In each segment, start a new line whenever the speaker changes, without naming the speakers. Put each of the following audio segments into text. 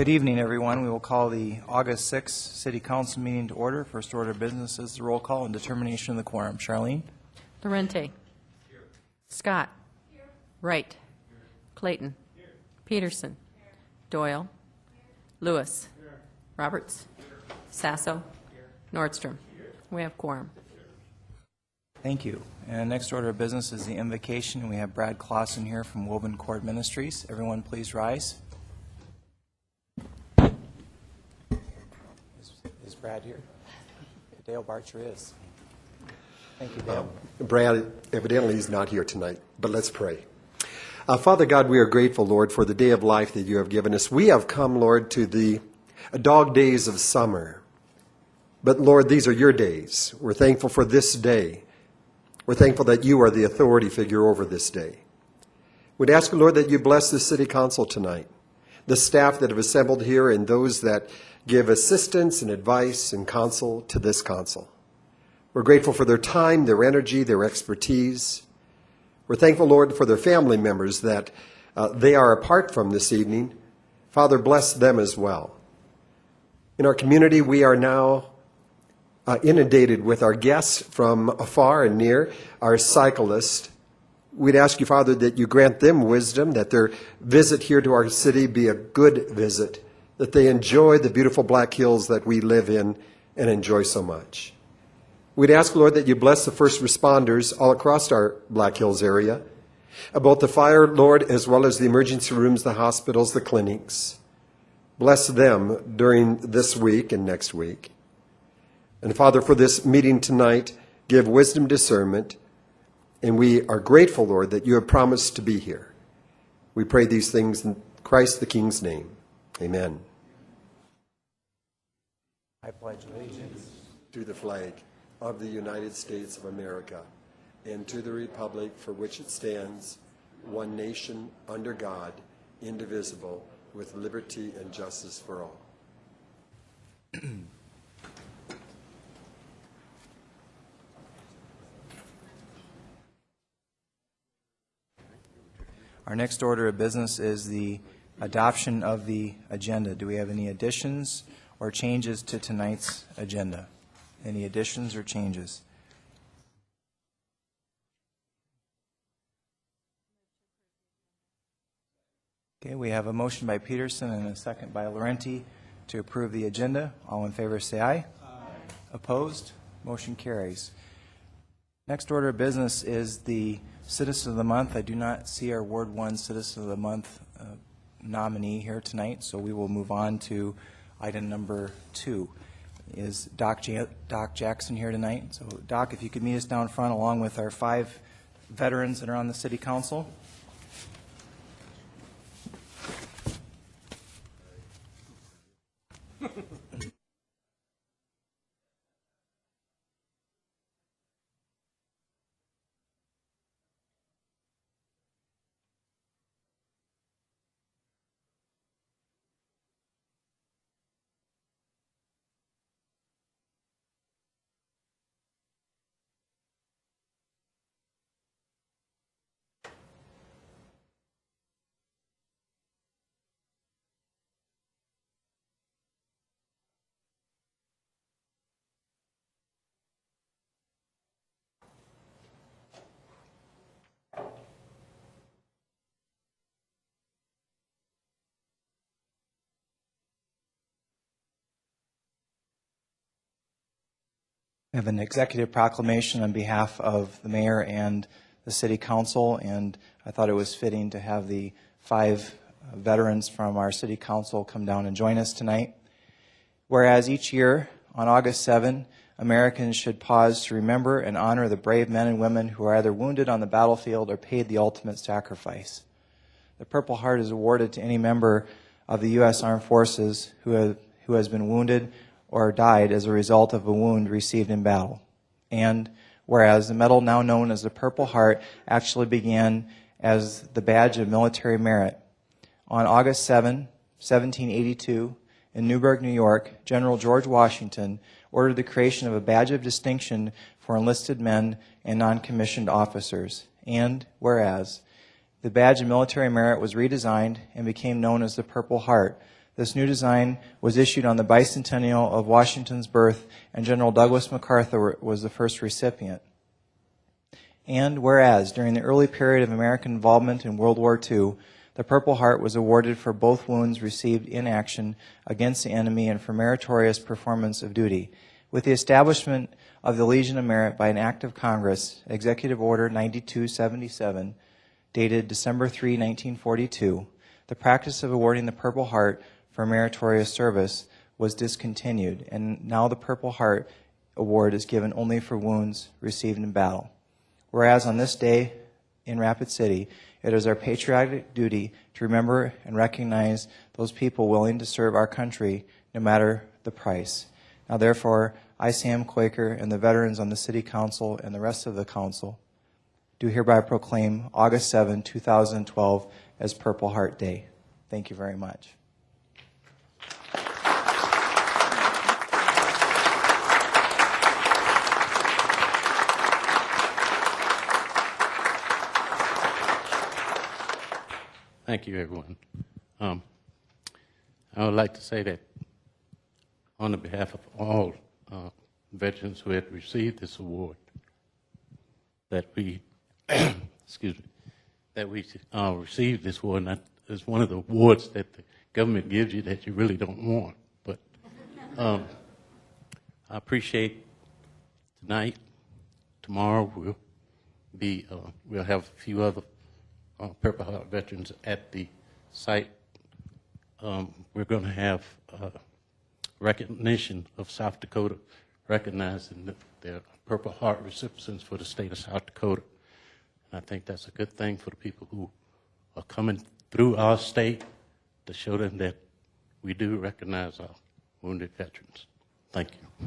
Good evening, everyone. We will call the August 6th City Council meeting to order. First order of business is the roll call and determination of the quorum. Charlene?
Lorente. Here. Scott. Here. Wright. Here. Clayton. Here. Peterson. Here. Doyle. Here. Lewis. Here. Roberts. Here. Sasso. Here. Nordstrom. Here. We have quorum.
Thank you. And next order of business is the invocation. We have Brad Clausen here from Woburn Court Ministries. Everyone please rise. Is Brad here? Dale Barcher is. Thank you, Dale.
Brad evidently is not here tonight, but let's pray. Father God, we are grateful, Lord, for the day of life that you have given us. We have come, Lord, to the dog days of summer. But, Lord, these are your days. We're thankful for this day. We're thankful that you are the authority figure over this day. We'd ask, Lord, that you bless the City Council tonight, the staff that have assembled here, and those that give assistance and advice and counsel to this council. We're grateful for their time, their energy, their expertise. We're thankful, Lord, for their family members that they are apart from this evening. Father, bless them as well. In our community, we are now inundated with our guests from afar and near, our cyclists. We'd ask you, Father, that you grant them wisdom, that their visit here to our city be a good visit, that they enjoy the beautiful Black Hills that we live in and enjoy so much. We'd ask, Lord, that you bless the first responders all across our Black Hills area, both the fire, Lord, as well as the emergency rooms, the hospitals, the clinics. Bless them during this week and next week. And Father, for this meeting tonight, give wisdom, discernment, and we are grateful, Lord, that you have promised to be here. We pray these things in Christ the King's name. Amen.
I pledge allegiance
to the flag of the United States of America and to the republic for which it stands, one nation under God, indivisible, with liberty and justice for all.
Our next order of business is the adoption of the agenda. Do we have any additions or changes to tonight's agenda? Any additions or changes? Okay, we have a motion by Peterson and a second by Laurenti to approve the agenda. All in favor say aye. Aye. Opposed? Motion carries. Next order of business is the Citizen of the Month. I do not see our Ward 1 Citizen of the Month nominee here tonight, so we will move on to item number 2. Is Doc Jackson here tonight? So, Doc, if you could meet us down front along with our 5 veterans that are on the City Council. I have an executive proclamation on behalf of the mayor and the city council, and I thought it was fitting to have the 5 veterans from our city council come down and join us tonight. Whereas each year on August 7, Americans should pause to remember and honor the brave men and women who are either wounded on the battlefield or paid the ultimate sacrifice. The Purple Heart is awarded to any member of the U.S. Armed Forces who has been wounded or died as a result of a wound received in battle. And whereas the medal now known as the Purple Heart actually began as the badge of military merit. On August 7, 1782, in Newburgh, New York, General George Washington ordered the creation of a badge of distinction for enlisted men and non-commissioned officers. And whereas the badge of military merit was redesigned and became known as the Purple Heart, This new design was issued on the bicentennial of Washington's birth, and General Douglas MacArthur was the first recipient. And whereas, during the early period of American involvement in World War II, the Purple Heart was awarded for both wounds received in action against the enemy and for meritorious performance of duty. With the establishment of the Legion of Merit by an act of Congress, Executive Order 9277, dated December 3, 1942, the practice of awarding the Purple Heart for meritorious service was discontinued, and now the Purple Heart Award is given only for wounds received in battle. Whereas on this day in Rapid City, it is our patriotic duty to remember and recognize those people willing to serve our country no matter the price. Now therefore, I, Sam Quaker, and the veterans on the City Council and the rest of the Council do hereby proclaim August 7, 2012 as Purple Heart Day. Thank you very much.
Thank you, everyone. I would like to say that on the behalf of all veterans who had received this award, that we, excuse me, that we received this award. And it's one of the awards that the government gives you that you really don't want. But I appreciate tonight. Tomorrow we'll have a few other Purple Heart veterans at the site. We're going to have recognition of South Dakota, recognizing the Purple Heart recipients for the state of South Dakota. And I think that's a good thing for the people who are coming through our state, to show them that we do recognize our wounded veterans. Thank you.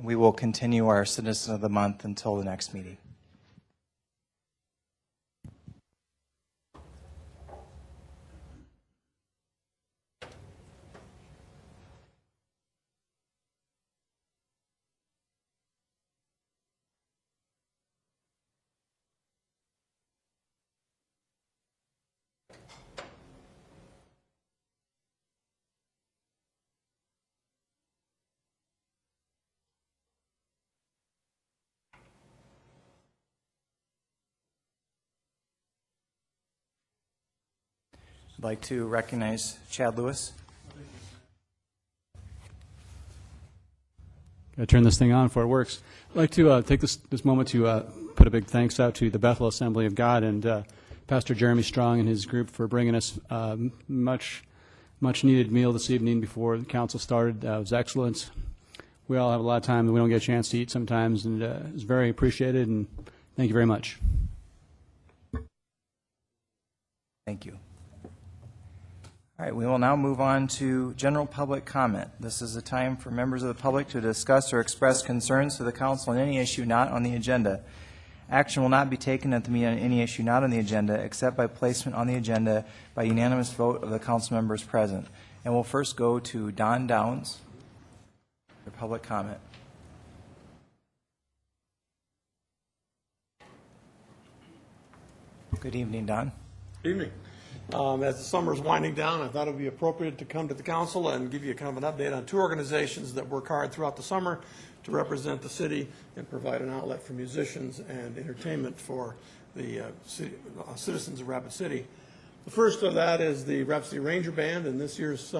We will continue our Citizen of the Month until the next meeting. I'd like to recognize Chad Lewis.
Got to turn this thing on before it works. I'd like to take this moment to put a big thanks out to the Bethel Assembly of God and Pastor Jeremy Strong and his group for bringing us much needed meal this evening before the council started. It was excellent. We all have a lot of time that we don't get a chance to eat sometimes, and it was very appreciated, and thank you very much.
Thank you. All right, we will now move on to general public comment. This is a time for members of the public to discuss or express concerns to the council on any issue not on the agenda. Action will not be taken at the meeting on any issue not on the agenda except by placement on the agenda by unanimous vote of the council members present. And we'll first go to Don Downs for public comment. Good evening, Don.
Evening. As the summer is winding down, I thought it would be appropriate to come to the council and give you kind of an update on two organizations that work hard throughout the summer to represent the city and provide an outlet for musicians and entertainment for the citizens of Rapid City. The first of that is the Rapid City Ranger Band, and this year's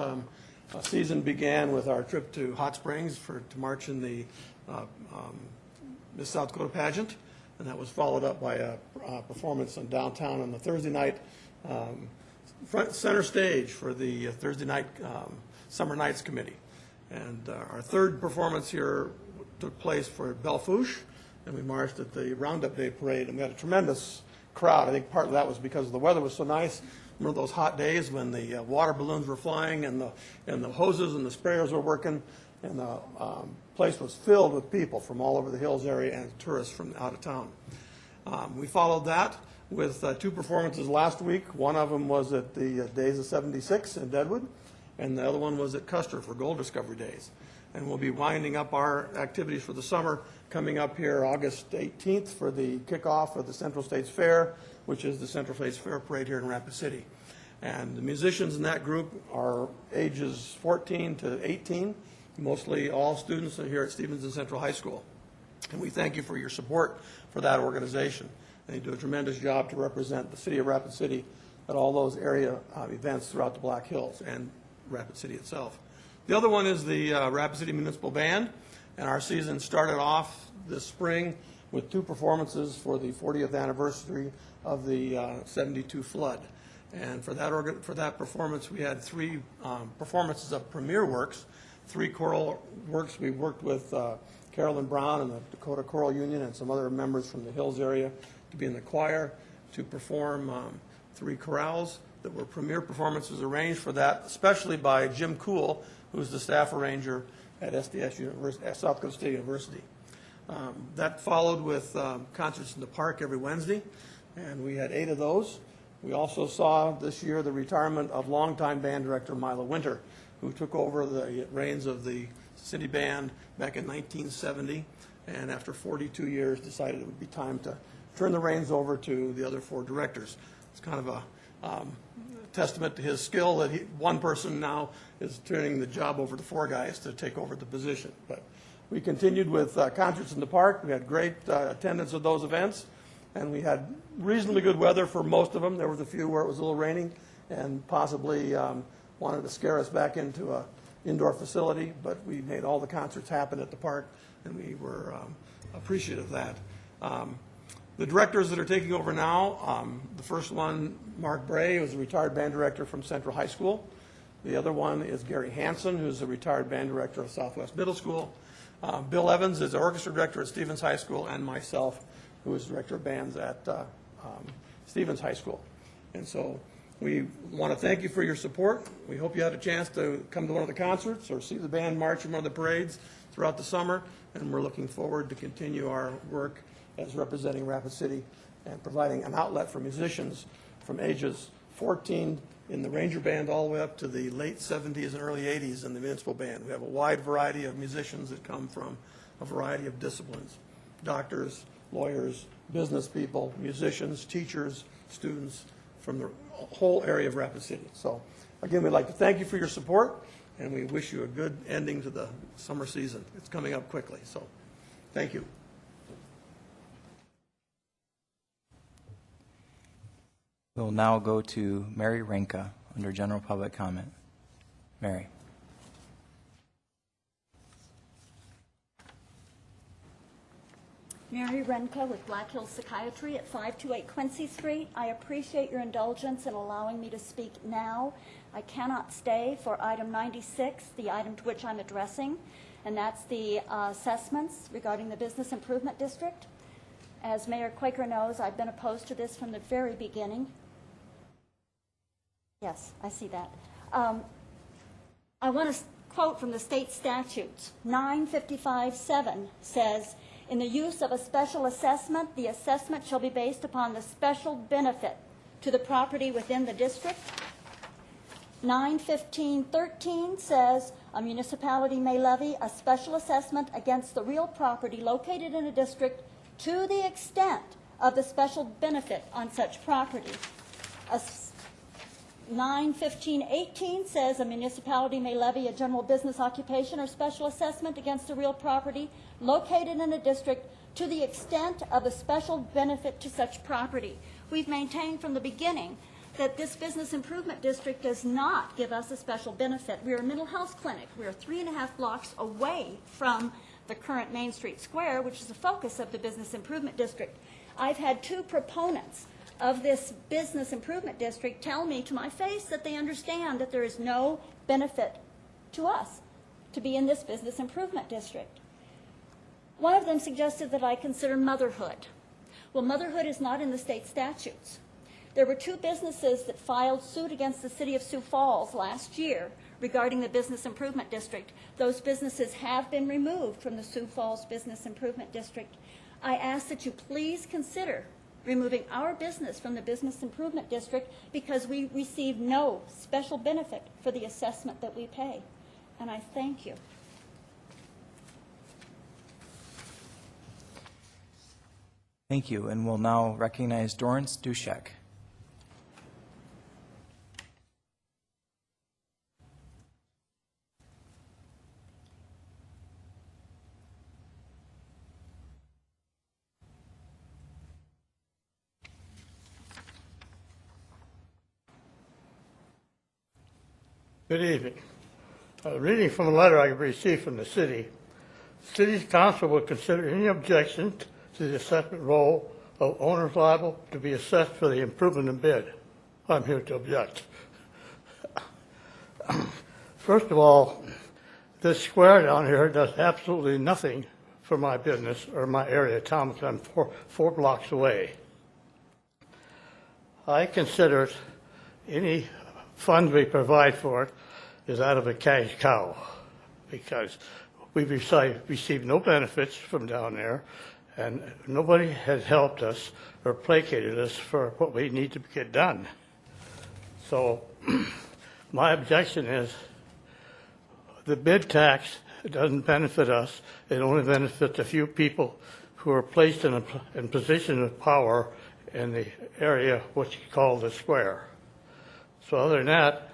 season began with our trip to Hot Springs to march in the Miss South Dakota pageant, and that was followed up by a performance in downtown on the Thursday night, front center stage for the Thursday night Summer Nights Committee. And our third performance here took place for Belle Fourche, and we marched at the Roundup Day Parade, and we had a tremendous crowd. I think part of that was because the weather was so nice. Remember those hot days when the water balloons were flying and the hoses and the sprayers were working, and the place was filled with people from all over the Hills area and tourists from out of town. We followed that with two performances last week. One of them was at the Days of 76 in Deadwood, and the other one was at Custer for Gold Discovery Days. And we'll be winding up our activities for the summer, coming up here August 18th for the kickoff of the Central States Fair, which is the Central States Fair Parade here in Rapid City. And the musicians in that group are ages 14 to 18. Mostly all students are here at Stevenson Central High School. And we thank you for your support for that organization. They do a tremendous job to represent the city of Rapid City at all those area events throughout the Black Hills and Rapid City itself. The other one is the Rapid City Municipal Band, and our season started off this spring with two performances for the 40th anniversary of the 72 flood. And for that performance, we had three performances of premier works, three choral works. We worked with Carolyn Brown and the Dakota Choral Union and some other members from the Hills area to be in the choir to perform three chorales that were premier performances arranged for that, especially by Jim Cool, who's the staff arranger at SDS University, at South Dakota State University. That followed with concerts in the park every Wednesday, and we had 8 of those. We also saw this year the retirement of longtime band director Milo Winter, who took over the reins of the city band back in 1970, and after 42 years decided it would be time to turn the reins over to the other 4 directors. It's kind of a testament to his skill that one person now is turning the job over to 4 guys to take over the position. But we continued with concerts in the park. We had great attendance at those events, and we had reasonably good weather for most of them. There was a few where it was a little raining and possibly wanted to scare us back into an indoor facility, but we made all the concerts happen at the park, and we were appreciative of that. The directors that are taking over now, the first one, Mark Bray, who's a retired band director from Central High School. The other one is Gary Hansen, who's a retired band director of Southwest Middle School. Bill Evans is the orchestra director at Stevens High School, and myself, who is director of bands at Stevens High School. And so we want to thank you for your support. We hope you had a chance to come to one of the concerts or see the band march in one of the parades throughout the summer, and we're looking forward to continue our work as representing Rapid City and providing an outlet for musicians from ages 14 in the Ranger Band all the way up to the late 70s and early 80s in the Municipal Band. We have a wide variety of musicians that come from a variety of disciplines: doctors, lawyers, business people, musicians, teachers, students from the whole area of Rapid City. So again, we'd like to thank you for your support, and we wish you a good ending to the summer season. It's coming up quickly, so thank you.
We'll now go to Mary Renka under general public comment. Mary.
Mary Renka with Black Hills Psychiatry at 528 Quincy Street. I appreciate your indulgence in allowing me to speak now. I cannot stay for item 96, the item to which I'm addressing, and that's the assessments regarding the Business Improvement District. As Mayor Quaker knows, I've been opposed to this from the very beginning. Yes, I see that. I want to quote from the state statutes. 955-7 says, in the use of a special assessment, the assessment shall be based upon the special benefit to the property within the district. 915-13 says a municipality may levy a special assessment against the real property located in a district to the extent of the special benefit on such property. 915-18 says a municipality may levy a general business occupation or special assessment against the real property located in a district to the extent of the special benefit to such property. We've maintained from the beginning that this business improvement district does not give us a special benefit. We're a mental health clinic. We're 3.5 blocks away from the current Main Street Square, which is the focus of the business improvement district. I've had 2 proponents of this business improvement district tell me to my face that they understand that there is no benefit to us to be in this business improvement district. One of them suggested that I consider motherhood. Well, motherhood is not in the state statutes. There were 2 businesses that filed suit against the city of Sioux Falls last year regarding the business improvement district. Those businesses have been removed from the Sioux Falls Business Improvement District. I ask that you please consider removing our business from the business improvement district because we receive no special benefit for the assessment that we pay. And I thank you.
Thank you, and we'll now recognize Dorrance Dushek.
Good evening. Reading from a letter I received from the city, City's council will consider any objection to the assessment role of owners liable to be assessed for the improvement in bid. I'm here to object. First of all, this square down here does absolutely nothing for my business or my area of town because I'm four blocks away. I consider any funds we provide for it is out of a cash cow because we receive no benefits from down there and nobody has helped us or placated us for what we need to get done. So my objection is the bid tax doesn't benefit us. It only benefits a few people who are placed in position of power in the area which you call the square. So other than that,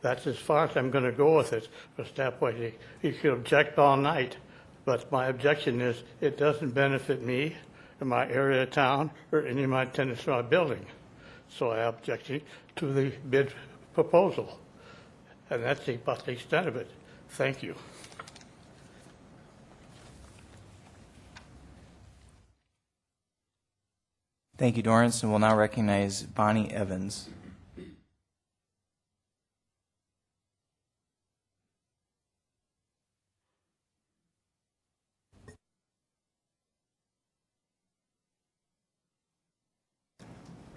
that's as far as I'm going to go with it. From standpoint, you can object all night, but my objection is it doesn't benefit me in my area of town or any of my tenants in my building. So I object to the bid proposal, and that's about the extent of it. Thank you.
Thank you, Dorrance, and we'll now recognize Bonnie Evans.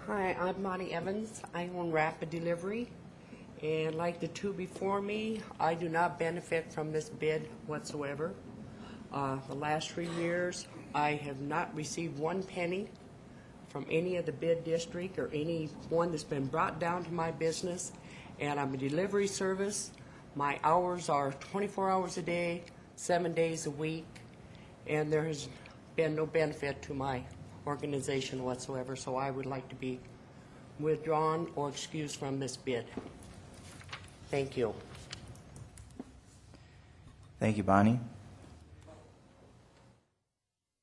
Hi, I'm Bonnie Evans. I own Rapid Delivery, and like the 2 before me, I do not benefit from this bid whatsoever. The last 3 years, I have not received 1 penny from any of the bid district or any one that's been brought down to my business, and I'm a delivery service. My hours are 24 hours a day, 7 days a week, and there has been no benefit to my organization whatsoever, so I would like to be withdrawn or excused from this bid. Thank you.
Thank you, Bonnie.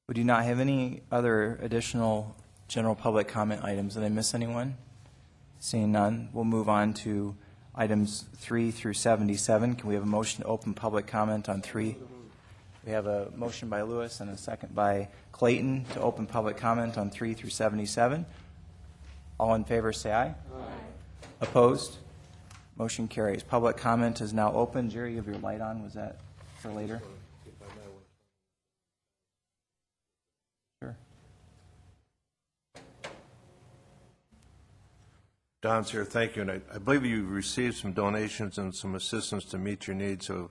We do not have any other additional general public comment items. Did I miss anyone? Seeing none, we'll move on to items 3 through 77. Can we have a motion to open public comment on 3? We have a motion by Lewis and a second by Clayton to open public comment on 3 through 77. All in favor say aye. Aye. Opposed? Motion carries. Public comment is now open. Jerry, you have your light on. Was that for later? Sure.
Don's here. Thank you. And I believe you received some donations and some assistance to meet your needs. So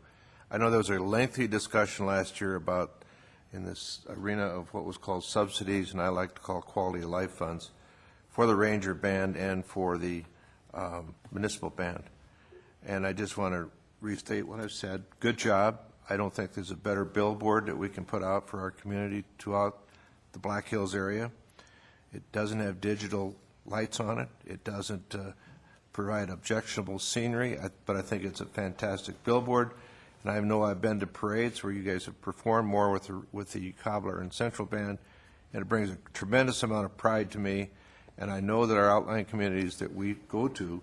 I know there was a lengthy discussion last year about in this arena of what was called subsidies, and I like to call quality of life funds, for the Ranger Band and for the municipal band. And I just want to restate what I've said. Good job. I don't think there's a better billboard that we can put out for our community throughout the Black Hills area. It doesn't have digital lights on it. It doesn't provide objectionable scenery, but I think it's a fantastic billboard. And I know I've been to parades where you guys have performed more with the Cobbler and Central Band, and it brings a tremendous amount of pride to me And I know that our outlying communities that we go to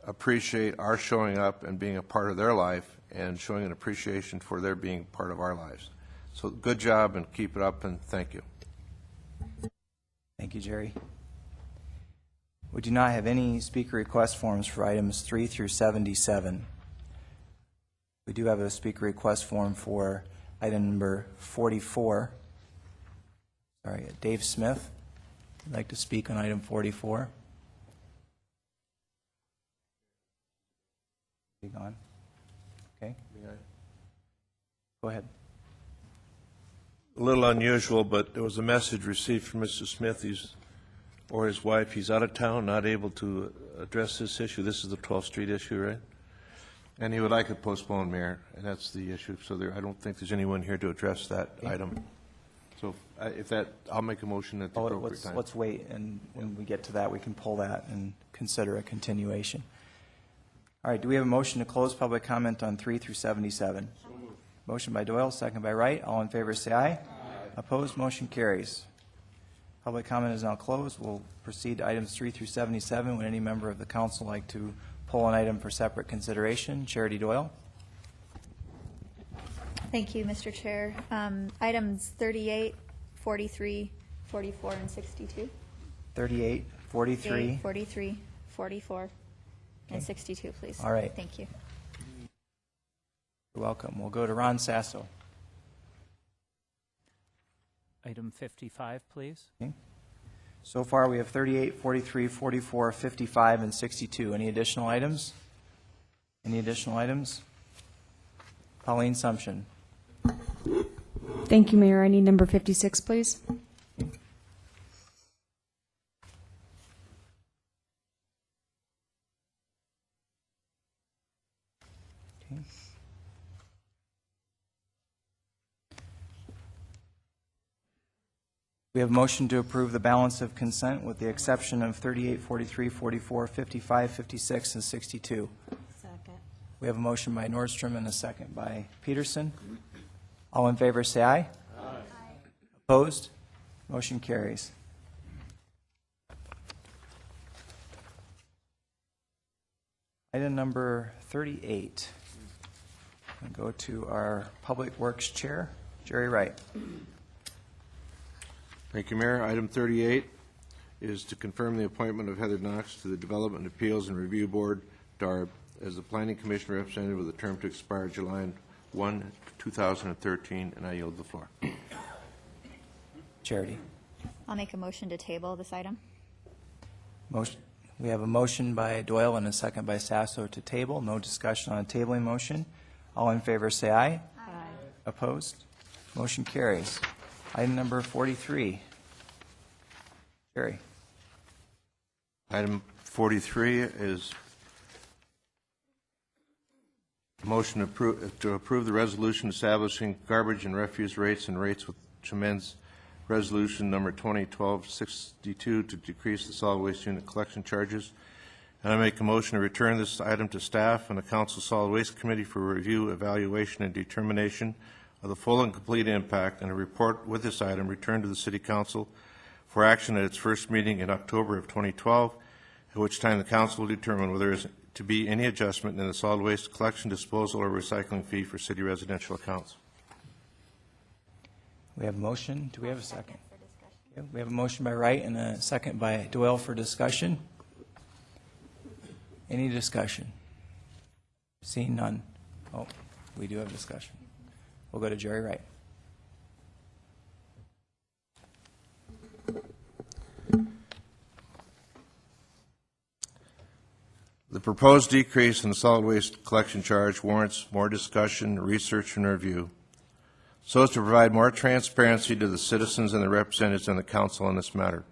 appreciate our showing up and being a part of their life and showing an appreciation for their being part of our lives. So good job and keep it up, and thank you.
Thank you, Jerry. We do not have any speaker request forms for items 3 through 77. We do have a speaker request form for item number 44. Sorry, Dave Smith would like to speak on item 44. Be gone? Okay. Go ahead.
A little unusual, but there was a message received from Mr. Smith or his wife. He's out of town, not able to address this issue. This is the 12th Street issue, right? And he would like it postponed, Mayor, and that's the issue. So I don't think there's anyone here to address that item. So if that, I'll make a motion at the appropriate time.
Let's wait, and when we get to that, we can pull that and consider a continuation. All right, do we have a motion to close public comment on 3 through 77? Motion by Doyle, second by Wright. All in favor say aye. Opposed, motion carries. Public comment is now closed. We'll proceed to items 3 through 77. Would any member of the council like to pull an item for separate consideration? Charity Doyle.
Thank you, Mr. Chair. Items 38, 43, 44, and 62.
38, 43.
43, 44, and 62, please.
All right.
Thank you.
You're welcome. We'll go to Ron Sasso.
Item 55, please.
Okay. So far, we have 38, 43, 44, 55, and 62. Any additional items? Any additional items? Pauline Sumption.
Thank you, Mayor. I need number 56, please.
Okay. We have a motion to approve the balance of consent with the exception of 38, 43, 44, 55, 56, and 62.
Second.
We have a motion by Nordstrom and a second by Peterson. All in favor say aye. Aye. Opposed? Motion carries. Item number 38. We'll go to our Public Works Chair, Jerry Wright.
Thank you, Mayor. Item 38 is to confirm the appointment of Heather Knox to the Development Appeals and Review Board, DARB, as the Planning Commission representative with a term to expire July 1, 2013, and I yield the floor.
Charity.
I'll make a motion to table this item.
Motion. We have a motion by Doyle and a second by Sasso to table. No discussion on a tabling motion. All in favor say aye.
Aye.
Opposed? Motion carries. Item number 43. Jerry.
Item 43 is motion to approve the resolution establishing garbage and refuse rates and rates which amends resolution number 2012-62 to decrease the solid waste unit collection charges. And I make a motion to return this item to staff and the Council Solid Waste Committee for review, evaluation, and determination of the full and complete impact, and a report with this item returned to the City Council for action at its first meeting in October of 2012, at which time the Council will determine whether there is to be any adjustment in the solid waste collection, disposal, or recycling fee for city residential accounts.
We have a motion. Do we have a second? Okay, we have a motion by Wright and a second by Doyle for discussion. Any discussion? Seeing none. Oh, we do have discussion. We'll go to Jerry Wright.
The proposed decrease in the solid waste collection charge warrants more discussion, research, and review, so as to provide more transparency to the citizens and the representatives in the Council on this matter.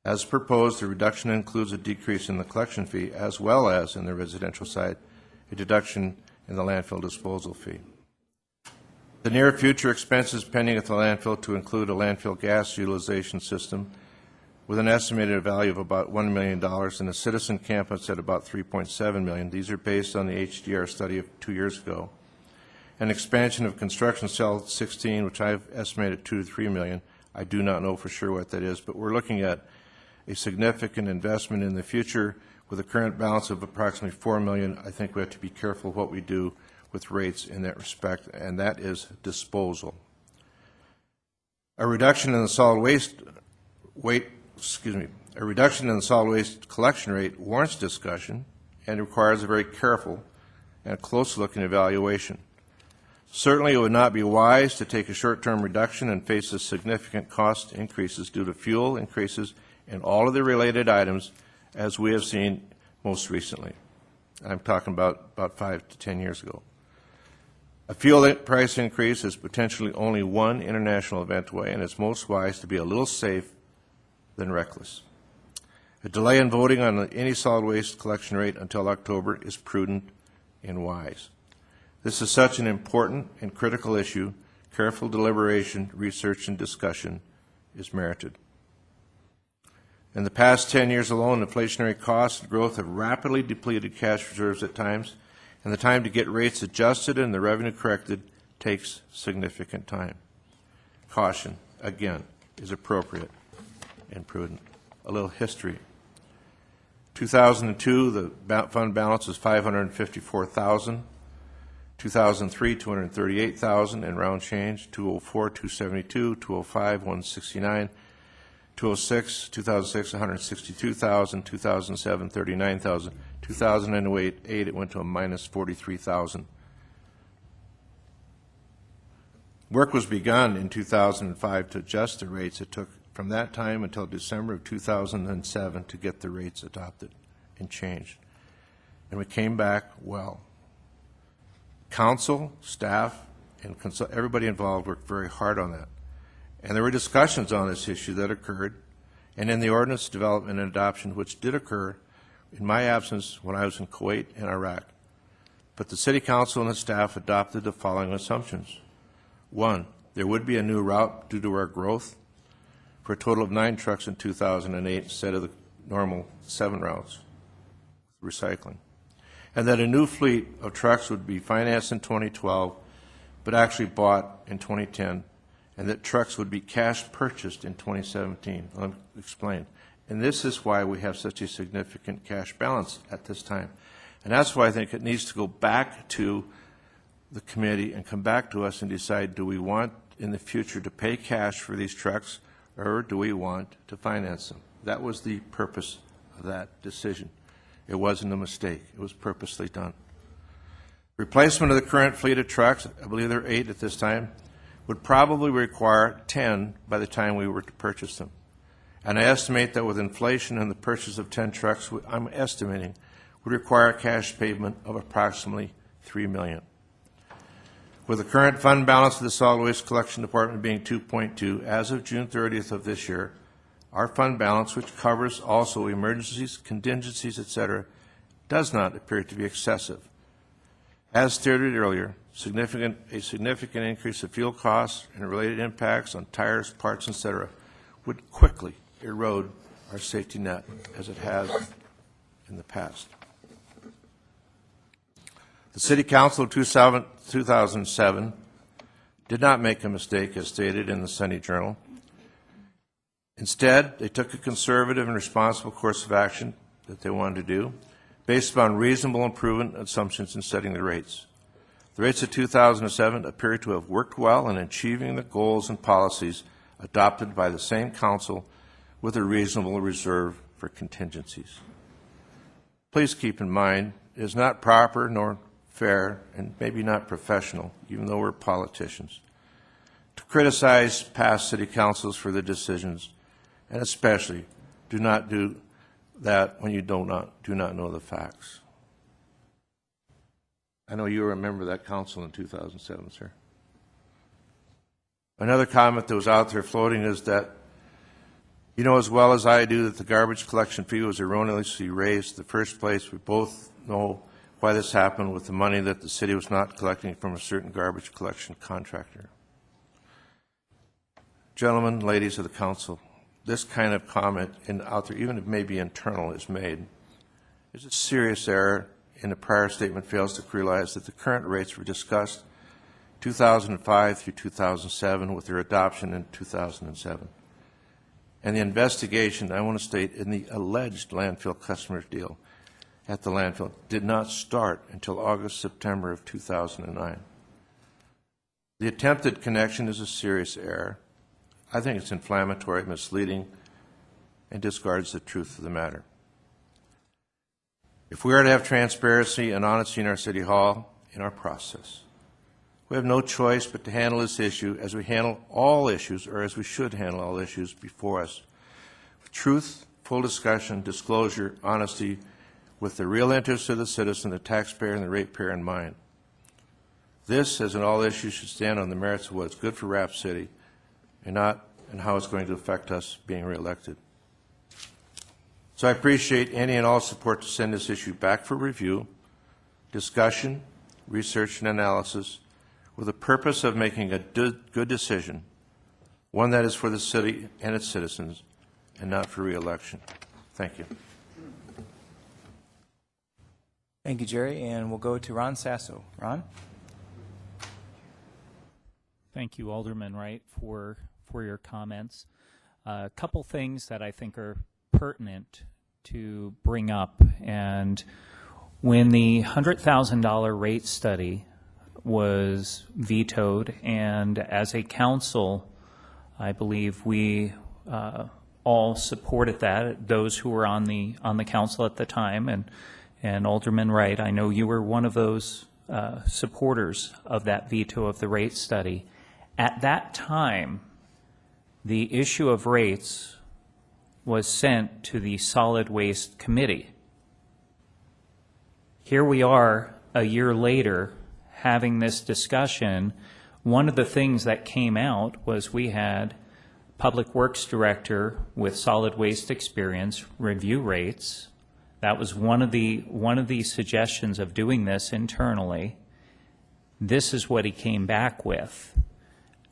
As proposed, the reduction includes a decrease in the collection fee, as well as, in the residential side, a deduction in the landfill disposal fee. The near future expenses pending at the landfill to include a landfill gas utilization system with an estimated value of about $1 million and a citizen campus at about $3.7 million. These are based on the HDR study of 2 years ago. An expansion of construction cell 16, which I've estimated $2 to $3 million. I do not know for sure what that is, but we're looking at a significant investment in the future. With a current balance of approximately $4 million, I think we have to be careful what we do with rates in that respect, and that is disposal. A reduction in the solid waste collection rate warrants discussion and requires a very careful and close-looking evaluation. Certainly, it would not be wise to take a short-term reduction and face the significant cost increases due to fuel increases and all of the related items, as we have seen most recently. I'm talking about 5 to 10 years ago. A fuel price increase is potentially only one international event away, and it's most wise to be a little safe than reckless. A delay in voting on any solid waste collection rate until October is prudent and wise. This is such an important and critical issue. Careful deliberation, research, and discussion is merited. In the past 10 years alone, inflationary costs and growth have rapidly depleted cash reserves at times, and the time to get rates adjusted and the revenue corrected takes significant time. Caution, again, is appropriate and prudent. A little history. 2002, the fund balance was $554,000. 2003, $238,000 in round change. 2004, $272,000. 2005, $169,000. 2006, $162,000. 2007, $39,000. 2008, it went to a minus $43,000. Work was begun in 2005 to adjust the rates. It took from that time until December of 2007 to get the rates adopted and changed. And we came back well. Council, staff, and everybody involved worked very hard on that. And there were discussions on this issue that occurred, and in the ordinance development and adoption, which did occur in my absence when I was in Kuwait and Iraq. But the City Council and the staff adopted the following assumptions. 1, there would be a new route due to our growth for a total of 9 trucks in 2008 instead of the normal 7 routes, recycling. And that a new fleet of trucks would be financed in 2012, but actually bought in 2010, and that trucks would be cash purchased in 2017. Let me explain. And this is why we have such a significant cash balance at this time. And that's why I think it needs to go back to the committee and come back to us and decide, do we want in the future to pay cash for these trucks, or do we want to finance them? That was the purpose of that decision. It wasn't a mistake. It was purposely done. Replacement of the current fleet of trucks, I believe there are 8 at this time, would probably require 10 by the time we were to purchase them. And I estimate that with inflation and the purchase of 10 trucks, I'm estimating, would require a cash payment of approximately $3 million. With the current fund balance of the Solid Waste Collection Department being 2.2 as of June 30th of this year, our fund balance, which covers also emergencies, contingencies, etc., does not appear to be excessive. As stated earlier, a significant increase of fuel costs and related impacts on tires, parts, etc., would quickly erode our safety net as it has in the past. The City Council of 2007 did not make a mistake, as stated in the Sunday Journal. Instead, they took a conservative and responsible course of action that they wanted to do, based upon reasonable improvement assumptions in setting the rates. The rates of 2007 appear to have worked well in achieving the goals and policies adopted by the same council with a reasonable reserve for contingencies. Please keep in mind, it is not proper nor fair and maybe not professional, even though we're politicians, to criticize past city councils for their decisions, and especially do not do that when you do not know the facts. I know you remember that council in 2007, sir. Another comment that was out there floating is that you know as well as I do that the garbage collection fee was erroneously raised in the first place. We both know why this happened with the money that the city was not collecting from a certain garbage collection contractor. Gentlemen, ladies of the council, this kind of comment out there, even if it may be internal, is made. There's a serious error in the prior statement fails to realize that the current rates were discussed 2005 through 2007 with their adoption in 2007. and the investigation, I want to state, in the alleged landfill customers deal at the landfill did not start until August, September of 2009. The attempted connection is a serious error. I think it's inflammatory, misleading, and discards the truth of the matter. If we are to have transparency and honesty in our City Hall, in our process, we have no choice but to handle this issue as we handle all issues, or as we should handle all issues before us, with truth, full discussion, disclosure, honesty, with the real interests of the citizen, the taxpayer, and the ratepayer in mind. This, as in all issues, should stand on the merits of what's good for Rapid City and not in how it's going to affect us being reelected. So I appreciate any and all support to send this issue back for review, discussion, research, and analysis with the purpose of making a good decision, one that is for the city and its citizens and not for reelection. Thank you.
Thank you, Jerry. And we'll go to Ron Sasso. Ron?
Thank you, Alderman Wright, for your comments. A couple things that I think are pertinent to bring up. And when the $100,000 rate study was vetoed, and as a council, I believe we all supported that, those who were on the council at the time, and Alderman Wright, I know you were one of those supporters of that veto of the rate study. At that time, the issue of rates was sent to the Solid Waste Committee. Here we are a year later having this discussion. One of the things that came out was we had Public Works Director with solid waste experience review rates. That was one of the suggestions of doing this internally. This is what he came back with.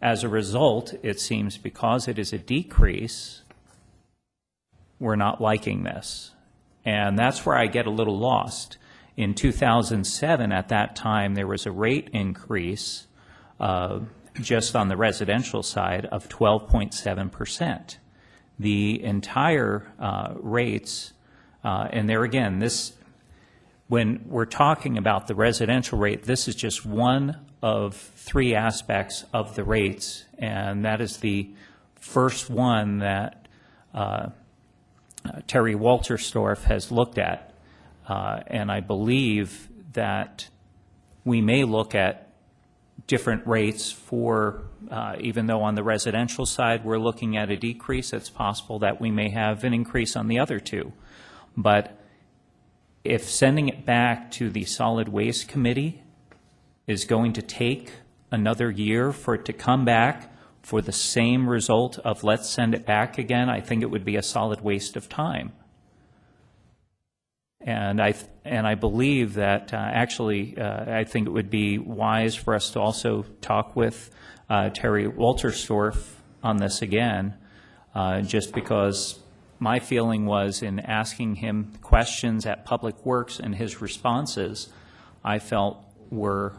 As a result, it seems because it is a decrease, we're not liking this. And that's where I get a little lost. In 2007, at that time, there was a rate increase just on the residential side of 12.7%. The entire rates, and there again, this, when we're talking about the residential rate, this is just one of three aspects of the rates, and that is the first one that Terry Walterstorff has looked at. And I believe that we may look at different rates for, even though on the residential side we're looking at a decrease, it's possible that we may have an increase on the other two. But if sending it back to the Solid Waste Committee is going to take another year for it to come back for the same result of let's send it back again, I think it would be a solid waste of time. And I believe that actually I think it would be wise for us to also talk with Terry Walterstorff on this again, just because my feeling was in asking him questions at Public Works and his responses I felt were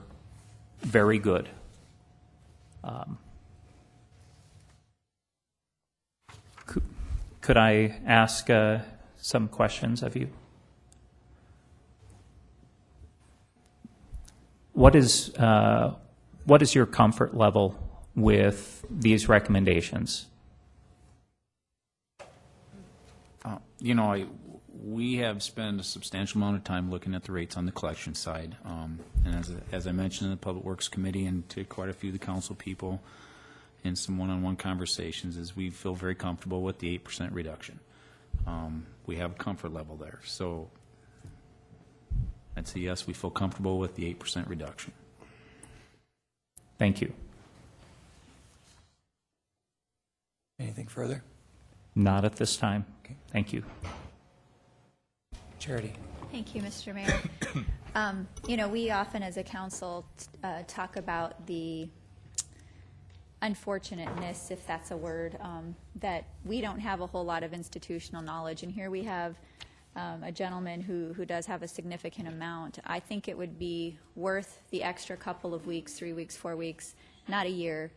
very good. Could I ask some questions of you? What is your comfort level with these recommendations?
We have spent a substantial amount of time looking at the rates on the collection side. And as I mentioned in the Public Works Committee and to quite a few of the council people in some one-on-one conversations, is we feel very comfortable with the 8% reduction. We have a comfort level there. So I'd say yes, we feel comfortable with the 8% reduction.
Thank you.
Anything further?
Not at this time.
Okay.
Thank you.
Charity.
Thank you, Mr. Mayor. We often as a council talk about the unfortunateness, if that's a word, that we don't have a whole lot of institutional knowledge. And here we have a gentleman who does have a significant amount. I think it would be worth the extra couple of weeks, 3 weeks, 4 weeks, not a year,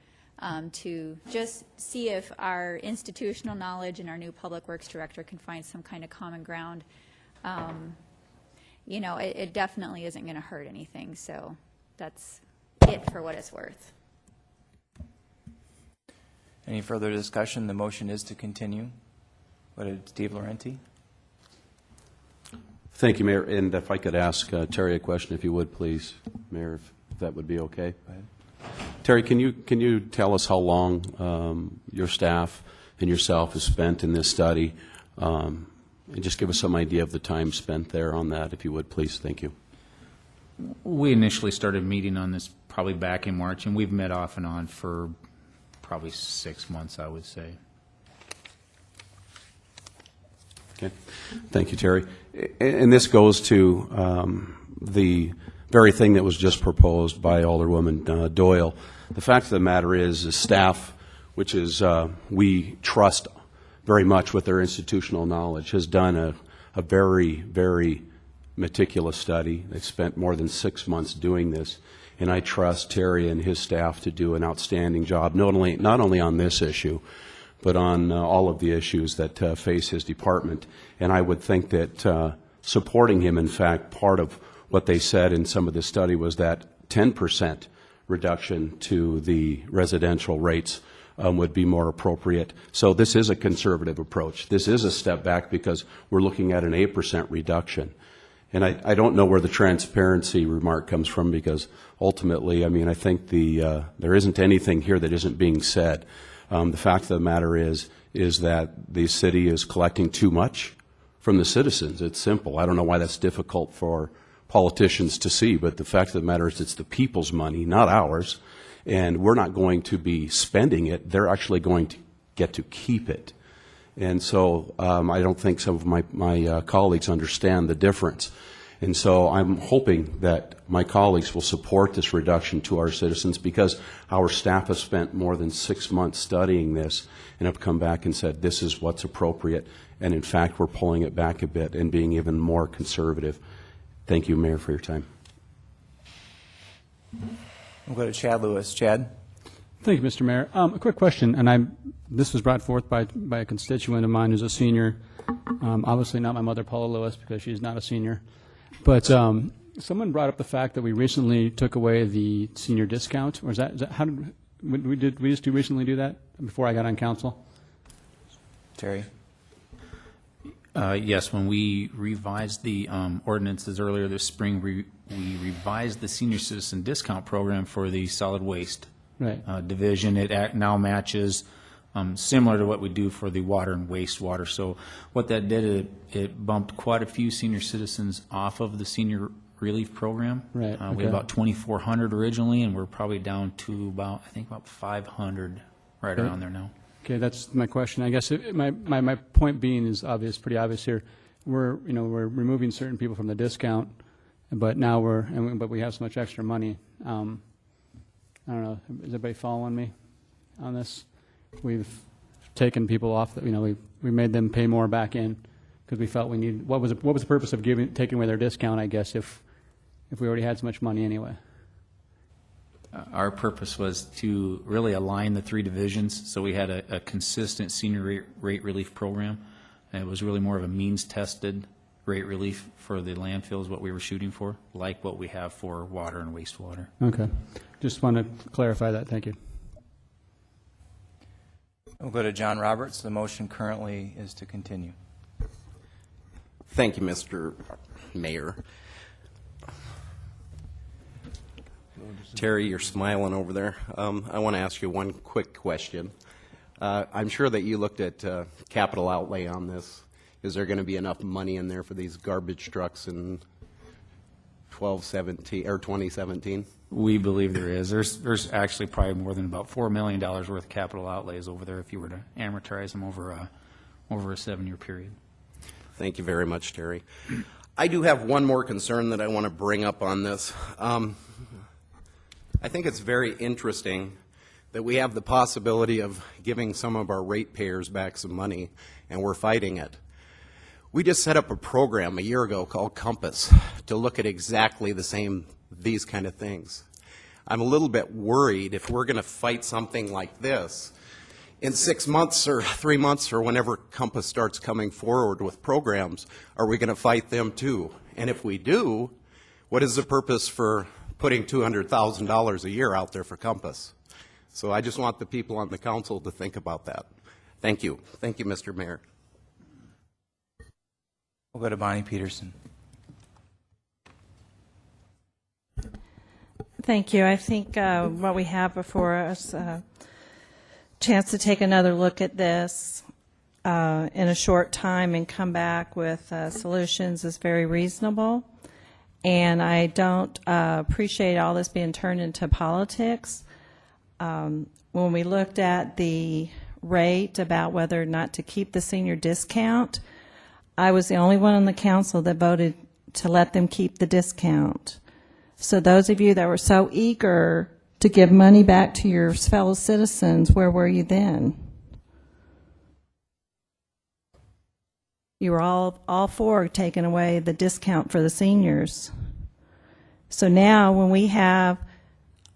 to just see if our institutional knowledge and our new Public Works Director can find some kind of common ground. You know, it definitely isn't going to hurt anything, so that's it for what it's worth.
Any further discussion? The motion is to continue. Go to Steve Laurenti.
Thank you, Mayor. And if I could ask Terry a question, if you would, please, Mayor, if that would be okay.
Go ahead.
Terry, can you tell us how long your staff and yourself has spent in this study? And just give us some idea of the time spent there on that, if you would, please. Thank you.
We initially started meeting on this probably back in March, and we've met off and on for probably 6 months, I would say.
Okay. Thank you, Terry. And this goes to the very thing that was just proposed by Alderwoman Doyle. The fact of the matter is staff, which is we trust very much with their institutional knowledge, has done a very, very meticulous study. They've spent more than 6 months doing this, and I trust Terry and his staff to do an outstanding job, not only on this issue, but on all of the issues that face his department. And I would think that supporting him, in fact, part of what they said in some of the study was that 10% reduction to the residential rates would be more appropriate. So this is a conservative approach. This is a step back because we're looking at an 8% reduction. And I don't know where the transparency remark comes from, because ultimately, I mean, I think there isn't anything here that isn't being said. The fact of the matter is that the city is collecting too much from the citizens. It's simple. I don't know why that's difficult for politicians to see, but the fact of the matter is it's the people's money, not ours, and we're not going to be spending it. They're actually going to get to keep it. And so I don't think some of my colleagues understand the difference. And so I'm hoping that my colleagues will support this reduction to our citizens, because our staff has spent more than 6 months studying this and have come back and said this is what's appropriate. And in fact, we're pulling it back a bit and being even more conservative. Thank you, Mayor, for your time.
We'll go to Chad Lewis. Chad?
Thank you, Mr. Mayor. A quick question, and this was brought forth by a constituent of mine who's a senior. Obviously not my mother, Paula Lewis, because she's not a senior. But someone brought up the fact that we recently took away the senior discount. Or is that how did we just recently do that before I got on council?
Terry?
Yes, when we revised the ordinances earlier this spring, we revised the senior citizen discount program for the solid waste division. It now matches similar to what we do for the water and wastewater. So what that did, it bumped quite a few senior citizens off of the senior relief program.
Right.
We had about 2,400 originally, and we're probably down to about 500 right around there now.
Okay, that's my question. I guess my point being is pretty obvious here. We're removing certain people from the discount, but now but we have so much extra money. I don't know. Is everybody following me on this? We've taken people off. We made them pay more back in because we felt we needed. What was the purpose of taking away their discount? I guess if we already had so much money anyway.
Our purpose was to really align the three divisions, so we had a consistent senior rate relief program, and it was really more of a means-tested rate relief for the landfills, what we were shooting for, like what we have for water and wastewater.
Okay. Just want to clarify that. Thank you.
We'll go to John Roberts. The motion currently is to continue.
Thank you, Mr. Mayor. Terry, you're smiling over there. I want to ask you one quick question. I'm sure that you looked at capital outlay on this. Is there going to be enough money in there for these garbage trucks in 2017? We
believe there is. There's actually probably more than about $4 million worth of capital outlays over there if you were to amortize them over a 7-year period.
Thank you very much, Terry. I do have one more concern that I want to bring up on this. I think it's very interesting that we have the possibility of giving some of our ratepayers back some money, and we're fighting it. We just set up a program a year ago called Compass to look at exactly these kind of things. I'm a little bit worried if we're going to fight something like this in 6 months or 3 months or whenever Compass starts coming forward with programs, are we going to fight them too? And if we do, what is the purpose for putting $200,000 a year out there for Compass? So I just want the people on the council to think about that. Thank you. Thank you, Mr. Mayor.
We'll go to Bonnie Peterson.
Thank you. I think what we have before us, chance to take another look at this in a short time and come back with solutions is very reasonable. And I don't appreciate all this being turned into politics. When we looked at the rate about whether or not to keep the senior discount, I was the only one on the council that voted to let them keep the discount. So those of you that were so eager to give money back to your fellow citizens, where were you then? You were all for taking away the discount for the seniors. So now when we have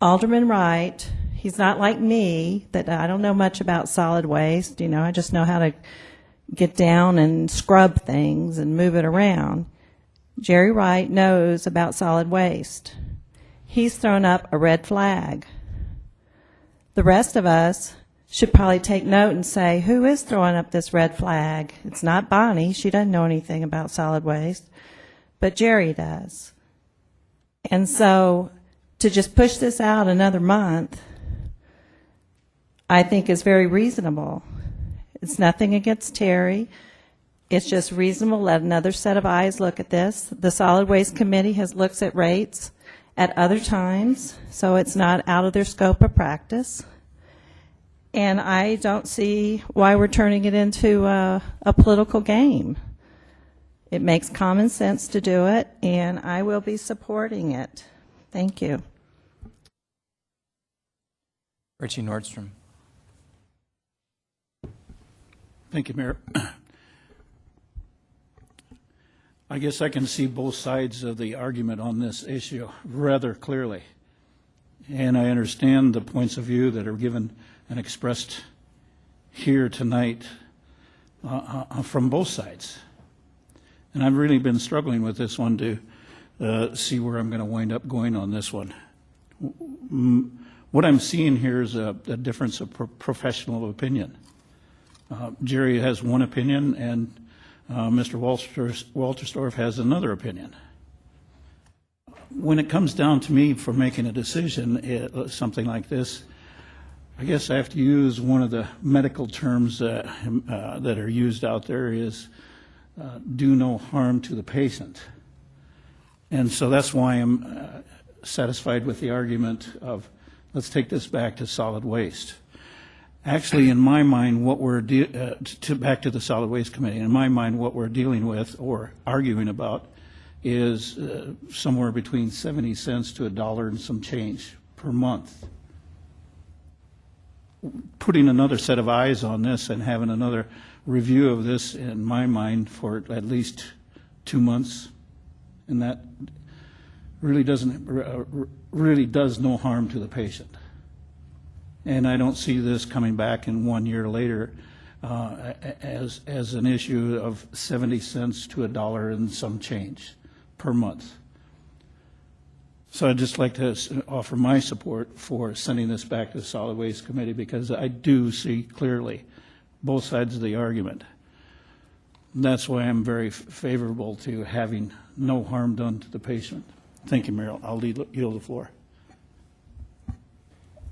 Alderman Wright, he's not like me, that I don't know much about solid waste. You know, I just know how to get down and scrub things and move it around. Jerry Wright knows about solid waste. He's thrown up a red flag. The rest of us should probably take note and say, who is throwing up this red flag? It's not Bonnie. She doesn't know anything about solid waste, but Jerry does. And so to just push this out another month, I think is very reasonable. It's nothing against Terry. It's just reasonable. Let another set of eyes look at this. The Solid Waste Committee has looked at rates at other times, so it's not out of their scope of practice. And I don't see why we're turning it into a political game. It makes common sense to do it, and I will be supporting it. Thank you.
Richie Nordstrom.
Thank you, Mayor. I guess I can see both sides of the argument on this issue rather clearly. And I understand the points of view that are given and expressed here tonight from both sides. And I've really been struggling with this one to see where I'm going to wind up going on this one. What I'm seeing here is a difference of professional opinion. Jerry has one opinion, and Mr. Walterstorff has another opinion. When it comes down to me for making a decision, something like this, I guess I have to use one of the medical terms that are used out there is do no harm to the patient. And so that's why I'm satisfied with the argument of let's take this back to solid waste. Actually, in my mind, what we're back to the Solid Waste Committee. In my mind, what we're dealing with or arguing about is somewhere between 70 cents to $1 and some change per month. Putting another set of eyes on this and having another review of this, in my mind, for at least 2 months, and that really does no harm to the patient. And I don't see this coming back in 1 year later as an issue of 70 cents to $1 and some change per month. So I'd just like to offer my support for sending this back to the Solid Waste Committee, because I do see clearly both sides of the argument. And that's why I'm very favorable to having no harm done to the patient. Thank you, Mayor. I'll yield the floor.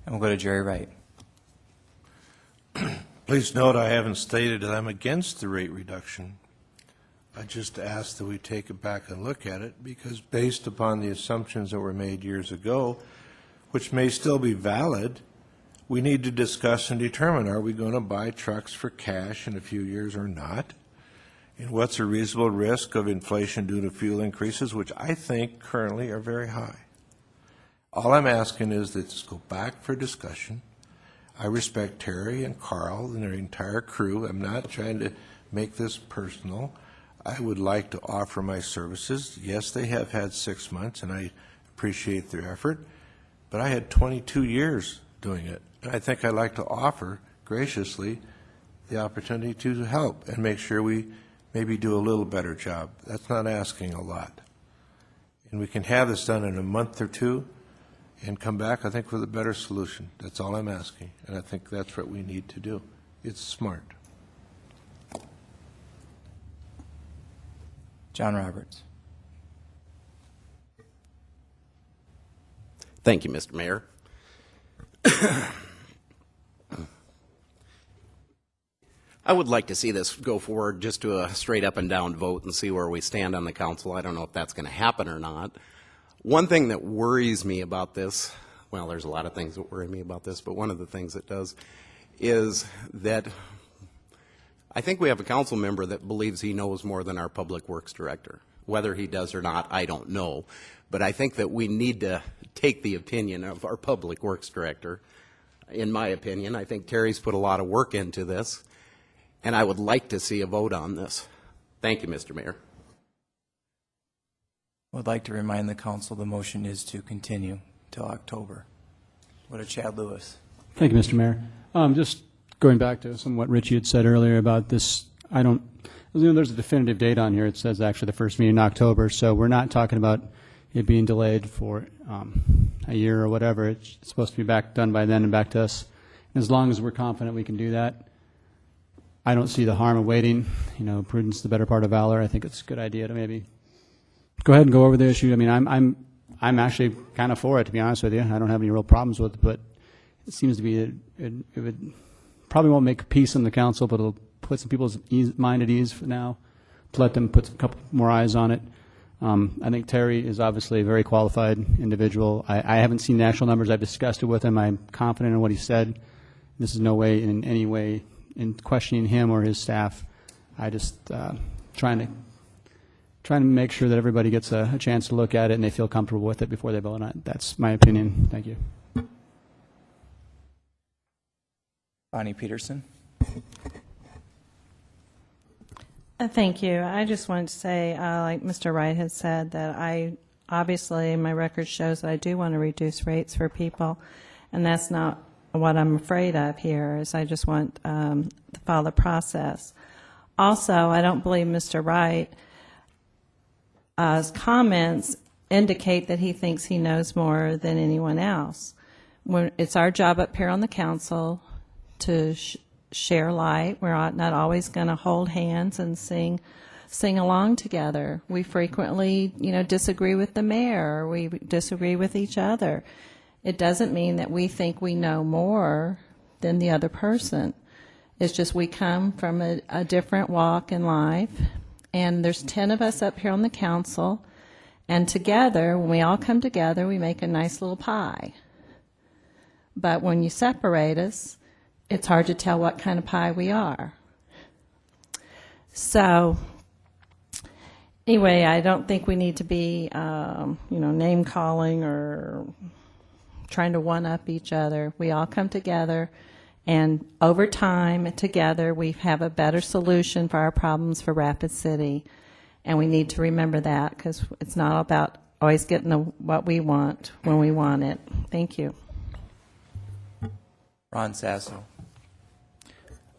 And we'll go to Jerry Wright.
Please note I haven't stated that I'm against the rate reduction. I just asked that we take it back and look at it, because based upon the assumptions that were made years ago, which may still be valid, we need to discuss and determine, are we going to buy trucks for cash in a few years or not? And what's a reasonable risk of inflation due to fuel increases, which I think currently are very high. All I'm asking is that this go back for discussion. I respect Terry and Carl and their entire crew. I'm not trying to make this personal. I would like to offer my services. Yes, they have had 6 months, and I appreciate their effort. but I had 22 years doing it. And I think I'd like to offer graciously the opportunity to help and make sure we maybe do a little better job. That's not asking a lot. And we can have this done in a month or two and come back, I think, with a better solution. That's all I'm asking, and I think that's what we need to do. It's smart.
John Roberts.
Thank you, Mr. Mayor. I would like to see this go forward just to a straight up and down vote and see where we stand on the council. I don't know if that's going to happen or not. One thing that worries me about this, well, there's a lot of things that worry me about this, but one of the things it does is that I think we have a council member that believes he knows more than our public works director. Whether he does or not, I don't know. But I think that we need to take the opinion of our public works director. In my opinion, I think Terry's put a lot of work into this, and I would like to see a vote on this. Thank you, Mr. Mayor.
I would like to remind the council the motion is to continue till October. What did Chad Lewis?
Thank you, Mr. Mayor. Just going back to some what Richie had said earlier about this, there's a definitive date on here. It says actually the first meeting in October, so we're not talking about it being delayed for a year or whatever. It's supposed to be done by then and back to us. And as long as we're confident we can do that, I don't see the harm of waiting. Prudence is the better part of valor. I think it's a good idea to maybe go ahead and go over the issue. I mean, I'm actually kind of for it, to be honest with you. I don't have any real problems with it, but it seems to be it would probably won't make peace in the council, but it'll put some people's mind at ease for now, to let them put a couple more eyes on it. I think Terry is obviously a very qualified individual. I haven't seen the actual numbers. I've discussed it with him. I'm confident in what he said. This is no way in any way in questioning him or his staff. I just trying to make sure that everybody gets a chance to look at it and they feel comfortable with it before they vote on it. That's my opinion. Thank you.
Bonnie Peterson.
Thank you. I just wanted to say, like Mr. Wright has said, that obviously my record shows that I do want to reduce rates for people, and that's not what I'm afraid of here. Is I just want to follow the process. Also, I don't believe Mr. Wright's comments indicate that he thinks he knows more than anyone else. It's our job up here on the council to share light. We're not always going to hold hands and sing along together. We frequently, disagree with the mayor. Or we disagree with each other. It doesn't mean that we think we know more than the other person. It's just we come from a different walk in life, and there's 10 of us up here on the council, and together, when we all come together, we make a nice little pie. But when you separate us, it's hard to tell what kind of pie we are. So, anyway, I don't think we need to be, name calling or trying to one up each other. We all come together, and over time, together, we have a better solution for our problems for Rapid City. And we need to remember that, because it's not about always getting what we want when we want it. Thank you.
Ron Sasso.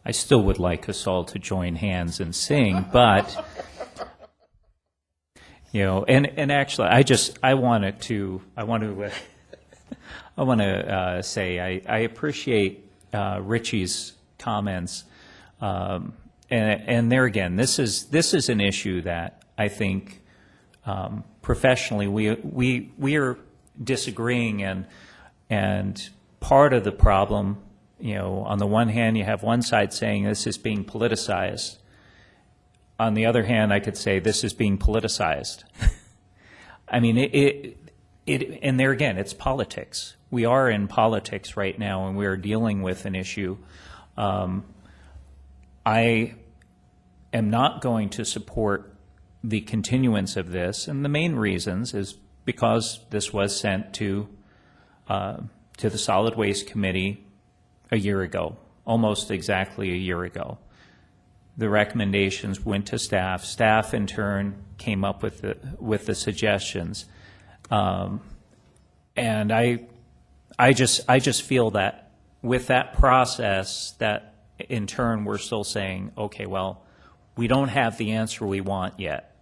I still would like us all to join hands and sing, but and actually, I want to say I appreciate Richie's comments, and there again, this is an issue that I think professionally we are disagreeing, and part of the problem. On the one hand, you have one side saying this is being politicized. On the other hand, I could say this is being politicized. I mean, and there again, it's politics. We are in politics right now, and we are dealing with an issue. I am not going to support the continuance of this, and the main reasons is because this was sent to the Solid Waste Committee a year ago, almost exactly a year ago. The recommendations went to staff. Staff, in turn, came up with the suggestions. And I just feel that with that process, that in turn, we're still saying, okay, well, we don't have the answer we want yet.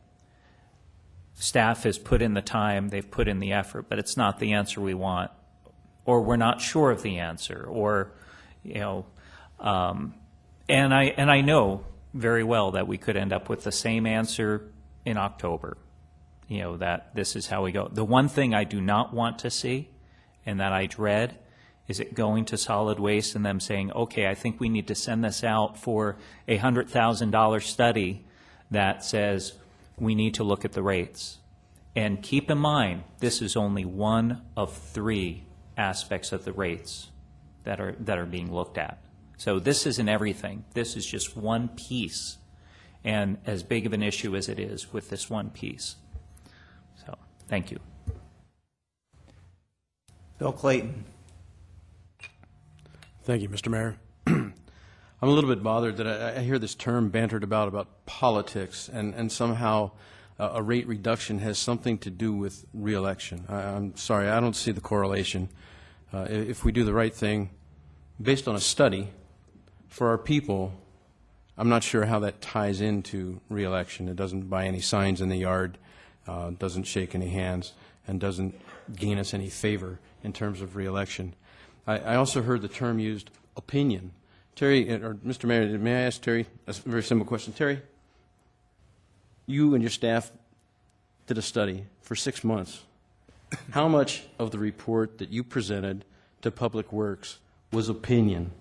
Staff has put in the time, they've put in the effort, but it's not the answer we want, or we're not sure of the answer, or, you know, and I know very well that we could end up with the same answer in October, you know, that this is how we go. The one thing I do not want to see, and that I dread, is it going to solid waste and them saying, okay, I think we need to send this out for a $100,000 study that says we need to look at the rates. And keep in mind, this is only one of 3 aspects of the rates that are being looked at. So this isn't everything. This is just one piece, and as big of an issue as it is with this one piece. So, thank you.
Bill Clayton.
Thank you, Mr. Mayor. I'm a little bit bothered that I hear this term bantered about politics, and somehow a rate reduction has something to do with reelection. I'm sorry, I don't see the correlation. If we do the right thing based on a study for our people, I'm not sure how that ties into reelection. It doesn't buy any signs in the yard, doesn't shake any hands, and doesn't gain us any favor in terms of reelection. I also heard the term used, opinion. Terry, or Mr. Mayor, may I ask Terry a very simple question? Terry, you and your staff did a study for 6 months. How much of the report that you presented to Public Works was opinion,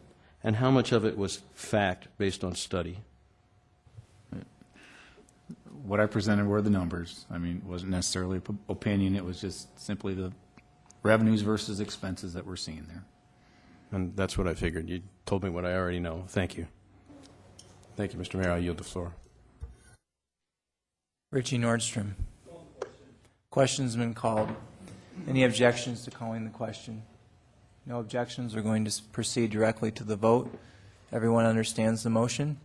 and how much of it was fact based on study?
What I presented were the numbers. I mean, it wasn't necessarily opinion. It was just simply the revenues versus expenses that we're seeing there.
And that's what I figured. You told me what I already know. Thank you. Thank you, Mr. Mayor. I yield the floor.
Richie Nordstrom. Question's been called. Any objections to calling the question? No objections. We're going to proceed directly to the vote. Everyone understands the motion?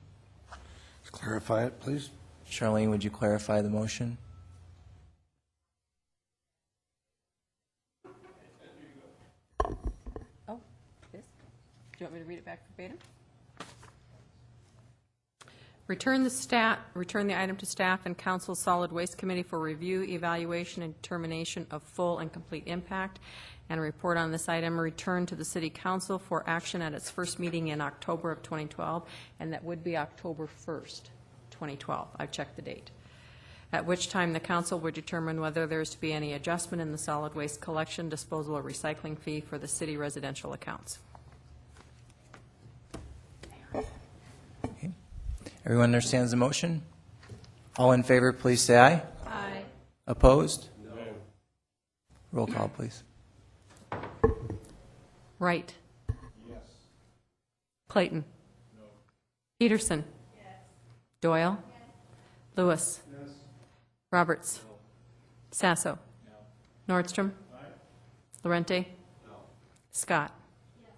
Clarify it, please.
Charlene, would you clarify the motion?
Oh, this? Do you want me to read it back verbatim? Return the item to staff and council solid waste committee for review, evaluation, and determination of full and complete impact, and a report on this item return to the city council for action at its first meeting in October of 2012, and that would be October 1st, 2012. I've checked the date. At which time the council would determine whether there is to be any adjustment in the solid waste collection, disposal, or recycling fee for the city residential accounts.
Everyone understands the motion? All in favor, please say aye.
Aye.
Opposed? No. Roll call, please.
Wright. Yes. Clayton. No. Peterson. Yes. Doyle. Yes. Lewis. Yes. Roberts. No. Sasso. No. Nordstrom. Aye. Lorente. No. Scott. Yes.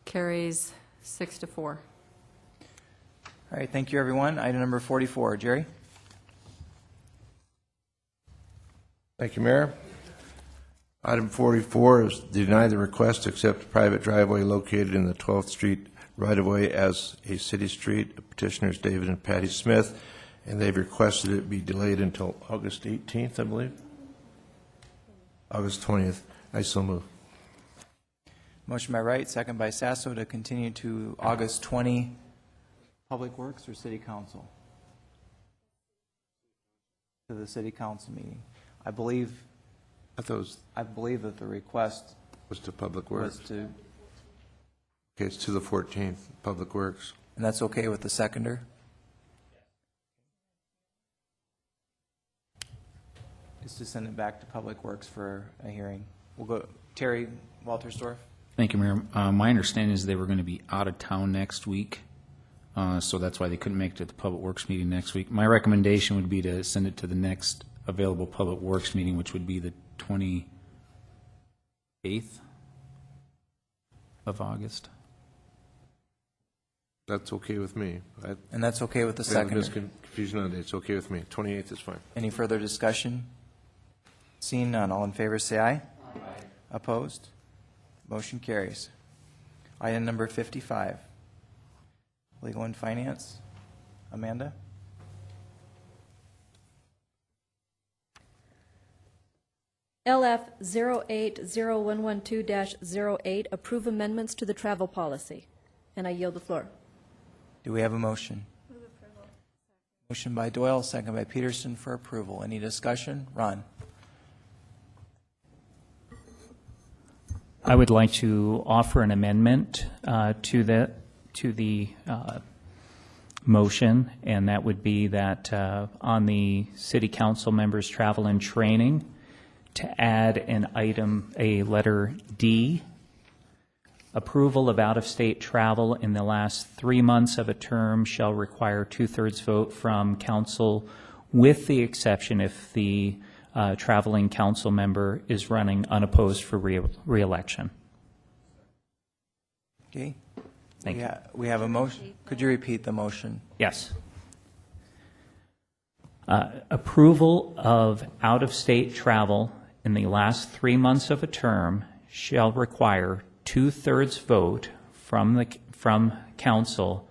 Carries 6-4.
All right, thank you, everyone. Item number 44. Jerry?
Thank you, Mayor. Item 44 is deny the request to accept a private driveway located in the 12th Street right-of-way as a city street. Petitioners David and Patty Smith, and they've requested it be delayed until August 18th, I believe. August 20th. I so move.
Motion by Wright, second by Sasso to continue to August 20. Public Works or City Council? To the City Council meeting. I believe that the request
was to Public Works.
Was to,
okay, it's to the 14th, Public Works.
And that's okay with the seconder? Is to send it back to Public Works for a hearing. We'll go, Terry Waltersdorf.
Thank you, Mayor. My understanding is they were going to be out of town next week. So that's why they couldn't make it to the Public Works meeting next week. My recommendation would be to send it to the next available Public Works meeting, which would be the 28th of August.
That's okay with me.
And that's okay with the seconder?
There's confusion on it. It's okay with me. 28th is fine.
Any further discussion? Seeing none, all in favor say aye. Aye. Opposed? Motion carries. Item number 55, Legal and Finance. Amanda?
LF 080112-08, approve amendments to the travel policy. And I yield the floor.
Do we have a motion? Motion by Doyle, second by Peterson for approval. Any discussion? Ron?
I would like to offer an amendment to the motion, and that would be that on the city council members' travel and training, to add an item, a letter D, approval of out-of-state travel in the last 3 months of a term shall require 2/3 vote from council, with the exception if the traveling council member is running unopposed for re-election.
Okay.
Thank you.
We have a motion. Could you repeat the motion?
Yes. Approval of out-of-state travel in the last 3 months of a term shall require 2/3 vote from council,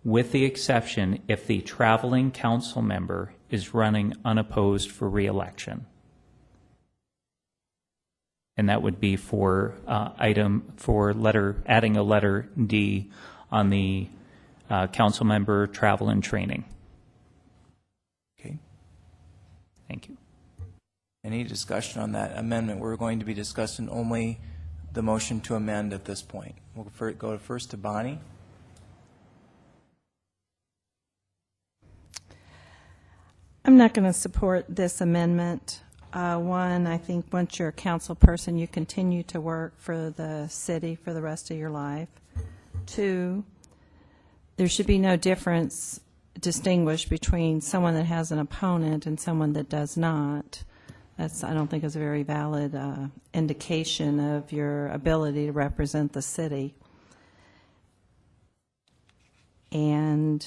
with the exception if the traveling council member is running unopposed for re-election. And that would be for adding a letter D on the council member travel and training.
Okay.
Thank you.
Any discussion on that amendment? We're going to be discussing only the motion to amend at this point. We'll go first to Bonnie.
I'm not going to support this amendment. One, I think once you're a council person, you continue to work for the city for the rest of your life. Two, there should be no difference distinguished between someone that has an opponent and someone that does not. That's, I don't think, is a very valid indication of your ability to represent the city. And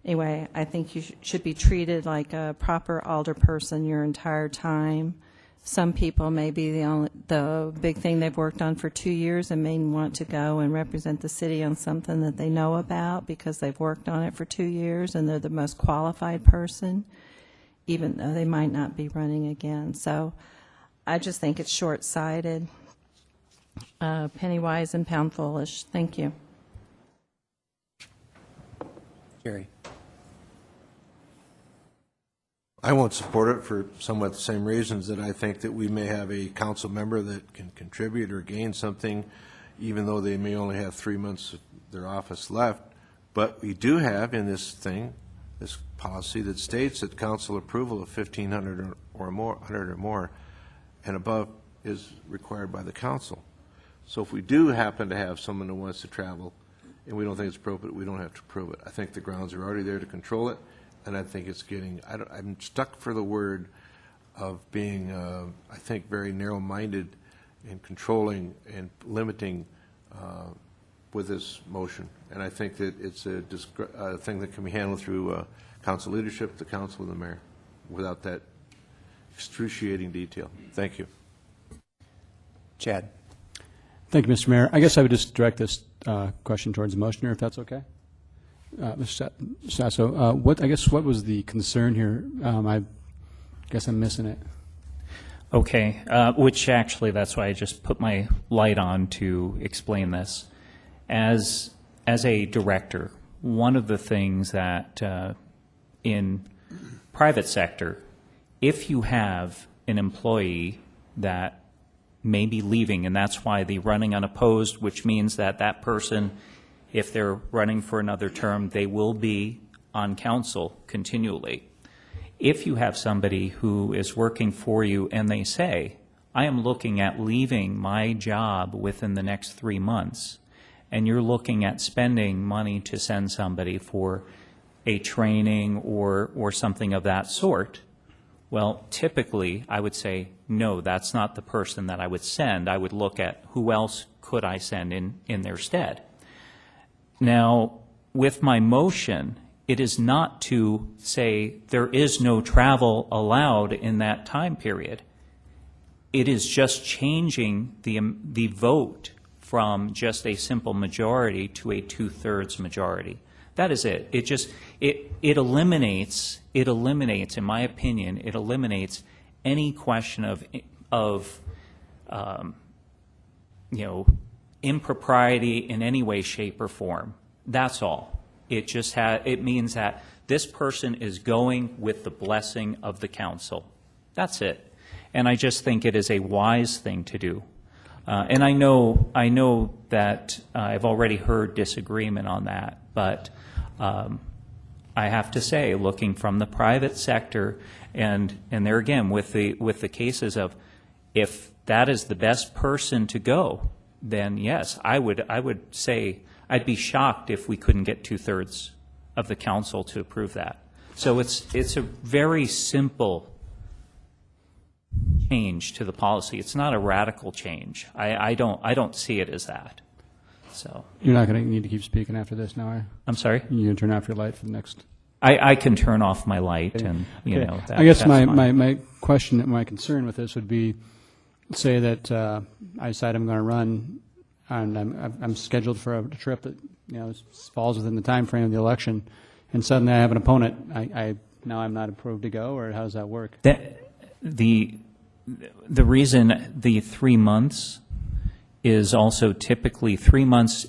anyway, I think you should be treated like a proper alderperson your entire time. Some people may be the big thing they've worked on for 2 years and may want to go and represent the city on something that they know about because they've worked on it for 2 years and they're the most qualified person, even though they might not be running again. So I just think it's short-sighted, penny wise and pound foolish. Thank you.
Jerry.
I won't support it for somewhat the same reasons, that I think that we may have a council member that can contribute or gain something, even though they may only have 3 months of their office left. But we do have in this thing, this policy that states that council approval of 1,500 or more, 100 or more, and above is required by the council. So if we do happen to have someone who wants to travel and we don't think it's appropriate, we don't have to approve it. I think the grounds are already there to control it, and I think it's getting, I'm stuck for the word of being, I think, very narrow-minded in controlling and limiting with this motion. And I think that it's a thing that can be handled through council leadership, the council, and the mayor, without that excruciating detail. Thank you.
Chad.
Thank you, Mr. Mayor. I guess I would just direct this question towards the motioner, if that's okay. Mr. Sasso, what was the concern here? I guess I'm missing it.
Okay, which actually that's why I just put my light on to explain this. As a director, one of the things that in private sector, if you have an employee that may be leaving, and that's why the running unopposed, which means that that person, if they're running for another term, they will be on council continually. If you have somebody who is working for you and they say, I am looking at leaving my job within the next 3 months, and you're looking at spending money to send somebody for a training or something of that sort, well, typically I would say, no, that's not the person that I would send. I would look at who else could I send in their stead. Now, with my motion, it is not to say there is no travel allowed in that time period. it is just changing the vote from just a simple majority to a 2/3 majority. That is it. It eliminates, in my opinion, it eliminates any question of impropriety in any way, shape, or form. That's all. It means that this person is going with the blessing of the council. That's it. And I just think it is a wise thing to do. And I know that I've already heard disagreement on that, but I have to say, looking from the private sector, and there again with the cases of, if that is the best person to go, then yes, I would say I'd be shocked if we couldn't get 2/3 of the council to approve that. So it's a very simple change to the policy. It's not a radical change. I don't see it as that. So
You're not going to need to keep speaking after this now, are you?
I'm sorry?
You're going to turn off your light for the next...
I can turn off my light, and
I guess
that's
my
fine.
my question, my concern with this would be, say that I decide I'm going to run, and I'm scheduled for a trip that falls within the time frame of the election, and suddenly I have an opponent. Now I'm not approved to go, or how does that work?
The reason the 3 months is also typically 3 months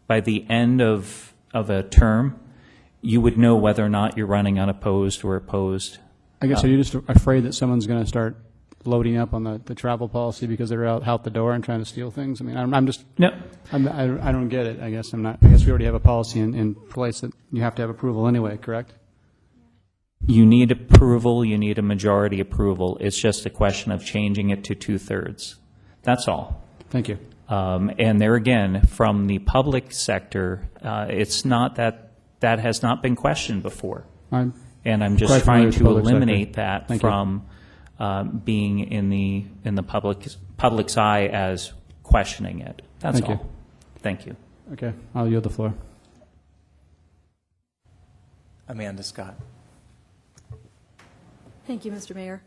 by the end of a term, you would know whether or not you're running unopposed or opposed.
I guess, are you just afraid that someone's going to start loading up on the travel policy because they're out the door and trying to steal things? I mean, I'm just...
No.
I don't get it. I guess I guess we already have a policy in place that you have to have approval anyway, correct?
You need approval, you need a majority approval. It's just a question of changing it to 2/3. That's all.
Thank you.
And there again, from the public sector, it's not that has not been questioned before. And I'm just
quite
trying
familiar with
to
public sector.
eliminate that
Thank you.
from being in the public's eye as questioning it. That's
Thank you.
all. Thank you.
Okay, I'll yield the floor.
Amanda Scott.
Thank you, Mr. Mayor.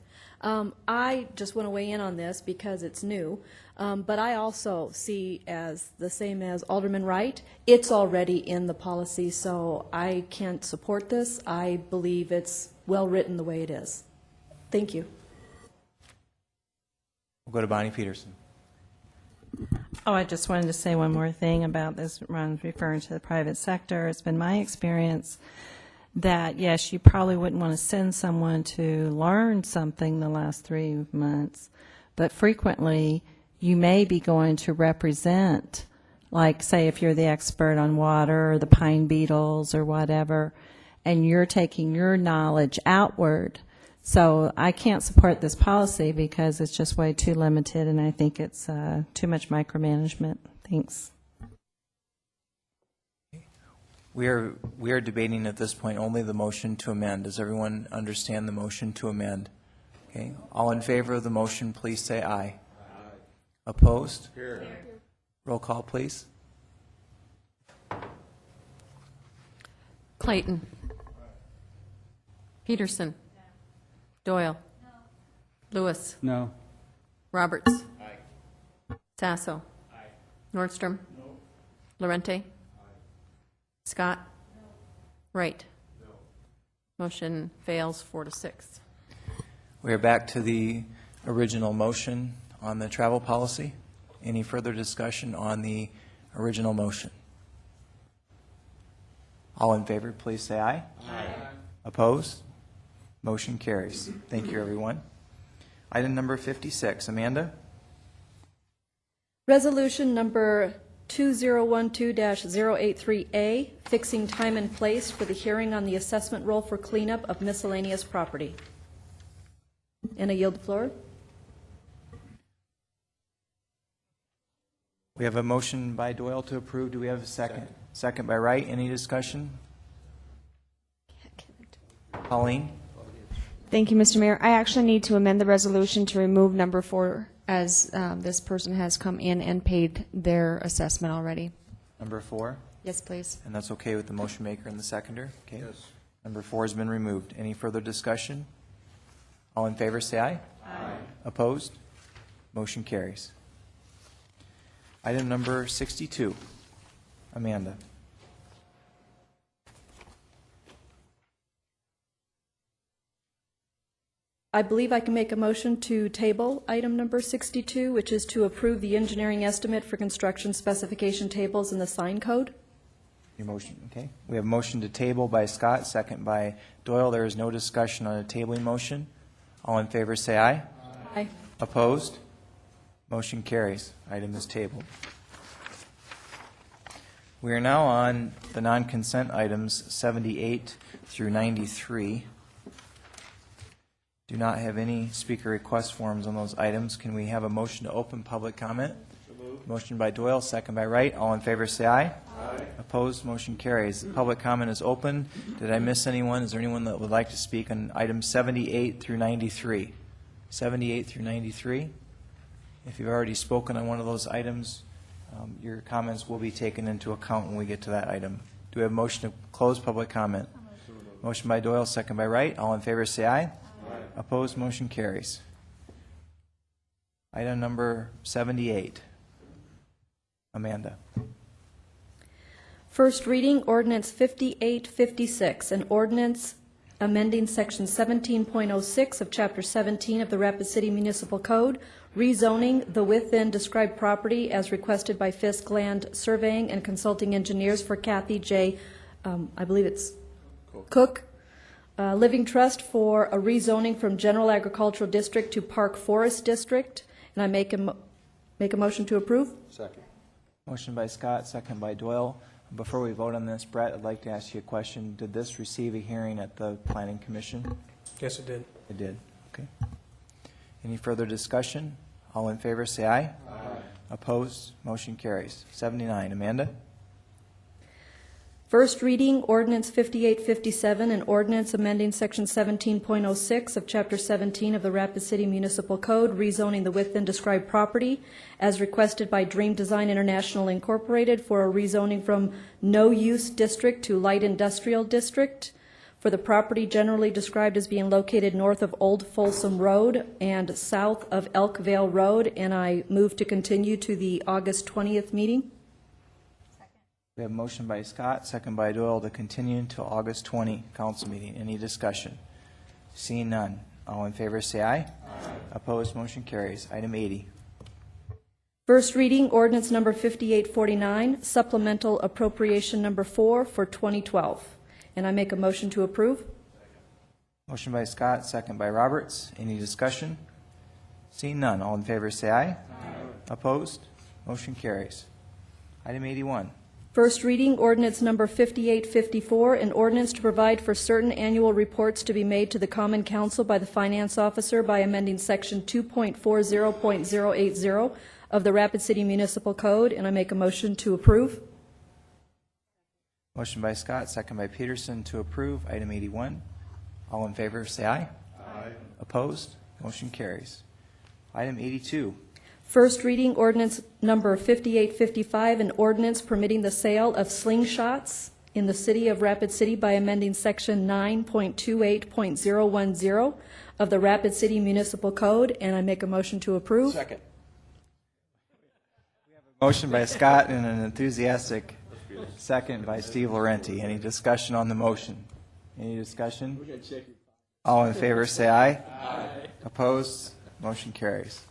I just want to weigh in on this because it's new, but I also see as the same as Alderman Wright, it's already in the policy, so I can't support this. I believe it's well written the way it is. Thank you.
We'll go to Bonnie Peterson.
Oh, I just wanted to say one more thing about this, Ron's referring to the private sector. It's been my experience that, yes, you probably wouldn't want to send someone to learn something the last 3 months, but frequently you may be going to represent, like, say, if you're the expert on water or the pine beetles or whatever, and you're taking your knowledge outward. So I can't support this policy because it's just way too limited, and I think it's too much micromanagement. Thanks.
We are debating at this point only the motion to amend. Does everyone understand the motion to amend? Okay. All in favor of the motion, please say aye. Aye. Opposed? Here. Roll call, please.
Clayton. Peterson. Doyle. Lewis.
No.
Roberts. Sasso. Nordstrom. Lorente. Scott. Wright. Motion fails 4-6.
We are back to the original motion on the travel policy. Any further discussion on the original motion? All in favor, please say aye. Aye. Opposed? Motion carries. Thank you, everyone. Item number 56. Amanda?
Resolution number 2012-083A, fixing time and place for the hearing on the assessment roll for cleanup of miscellaneous property. And I yield the floor.
We have a motion by Doyle to approve. Do we have a second? Second by Wright. Any discussion? Pauline?
Thank you, Mr. Mayor. I actually need to amend the resolution to remove number 4 as this person has come in and paid their assessment already.
Number 4?
Yes, please.
And that's okay with the motion maker and the seconder? Okay. Yes. Number 4 has been removed. Any further discussion? All in favor, say aye. Aye. Opposed? Motion carries. Item number 62. Amanda.
I believe I can make a motion to table item number 62, which is to approve the engineering estimate for construction specification tables in the sign code.
Your motion, okay. We have a motion to table by Scott, second by Doyle. There is no discussion on a tabling motion. All in favor say aye.
Aye.
Opposed? Motion carries. Item is tabled. We are now on the non-consent items 78 through 93. Do not have any speaker request forms on those items. Can we have a motion to open public comment? Motion by Doyle, second by Wright. All in favor say aye. Aye. Opposed? Motion carries. Public comment is open. Did I miss anyone? Is there anyone that would like to speak on items 78 through 93? 78 through 93? If you've already spoken on one of those items, your comments will be taken into account when we get to that item. Do we have a motion to close public comment? Motion by Doyle, second by Wright. All in favor say aye. Aye. Opposed? Motion carries. Item number 78. Amanda.
First reading, ordinance 5856, an ordinance amending section 17.06 of chapter 17 of the Rapid City Municipal Code, rezoning the within described property as requested by Fisk Land Surveying and Consulting Engineers for Kathy J. I believe it's Cook Living Trust for a rezoning from General Agricultural District to Park Forest District. And I make a motion to approve.
Second. Motion by Scott, second by Doyle. Before we vote on this, Brett, I'd like to ask you a question. Did this receive a hearing at the Planning Commission?
Yes, it did.
It did. Okay. Any further discussion? All in favor say aye. Aye. Opposed? Motion carries. 79. Amanda?
First reading, ordinance 5857, an ordinance amending section 17.06 of chapter 17 of the Rapid City Municipal Code, rezoning the within described property as requested by Dream Design International Incorporated for a rezoning from no use district to light industrial district for the property generally described as being located north of Old Folsom Road and south of Elk Vale Road. And I move to continue to the August 20th meeting.
We have a motion by Scott, second by Doyle to continue until August 20 council meeting. Any discussion? Seeing none. All in favor say aye. Aye. Opposed? Motion carries. Item 80.
First reading, ordinance number 5849, supplemental appropriation number 4 for 2012. And I make a motion to approve.
Motion by Scott, second by Roberts. Any discussion? Seeing none. All in favor say aye. Aye. Opposed? Motion carries. Item 81.
First reading, ordinance number 5854, an ordinance to provide for certain annual reports to be made to the Common Council by the Finance Officer by amending section 2.40.080 of the Rapid City Municipal Code, and I make a motion to approve.
Motion by Scott, second by Peterson to approve. Item 81. All in favor say aye. Aye. Opposed? Motion carries. Item 82.
First reading, ordinance number 5855, an ordinance permitting the sale of slingshots in the city of Rapid City by amending section 9.28.010 of the Rapid City Municipal Code, and I make a motion to approve.
Second. Motion by Scott and an enthusiastic second by Steve Laurenti. Any discussion on the motion? Any discussion? All in favor say aye. Aye. Opposed? Motion carries.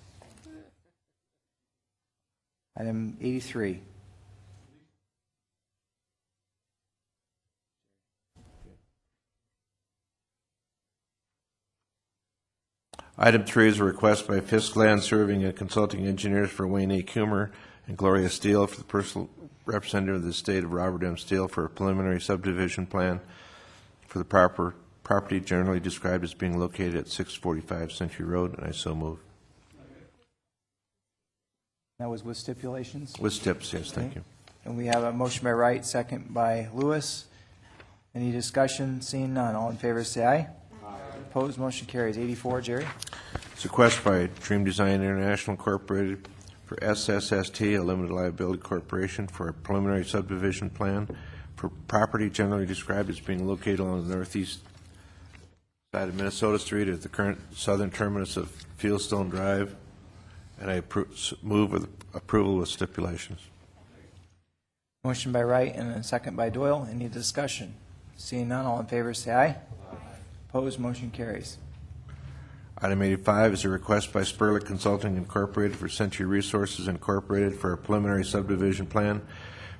Item 83.
Item 3 is a request by Fisk Land Surveying and Consulting Engineers for Wayne A. Kummer and Gloria Steele for the personal representative of the state of Robert M. Steele for a preliminary subdivision plan for the property generally described as being located at 645 Century Road, and I so move.
That was with stipulations?
With steps, yes, thank you.
And we have a motion by Wright, second by Lewis. Any discussion? Seeing none. All in favor say aye. Aye. Opposed? Motion carries. 84, Jerry.
It's a request by Dream Design International Incorporated for SSST, a limited liability corporation, for a preliminary subdivision plan for property generally described as being located along the northeast side of Minnesota Street at the current southern terminus of Fieldstone Drive and I move with approval with stipulations.
Motion by Wright and a second by Doyle. Any discussion? Seeing none, all in favor say aye. Opposed, motion carries.
Item 85 is a request by Spurlick Consulting Incorporated for Century Resources Incorporated for a preliminary subdivision plan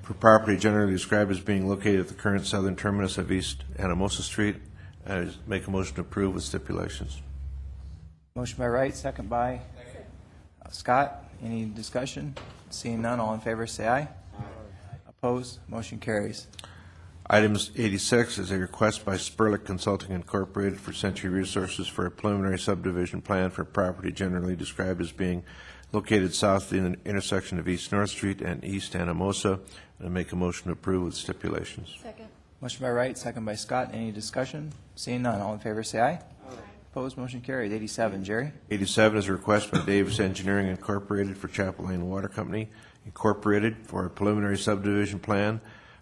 for property generally described as being located at the current southern terminus of East Anamosa Street. I make a motion to approve with stipulations.
Motion by Wright, second by Scott. Any discussion? Seeing none, all in favor say aye. Opposed, motion carries.
Items 86 is a request by Spurlick Consulting Incorporated for Century Resources for a preliminary subdivision plan for property generally described as being located south of the intersection of East North Street and East Anamosa. And I make a motion to approve with stipulations.
Second.
Motion by Wright, second by Scott. Any discussion? Seeing none, all in favor say aye. Opposed, motion carries. 87, Jerry.
87 is a request by Davis Engineering Incorporated for Chapel Lane Water Company Incorporated for a preliminary subdivision plan,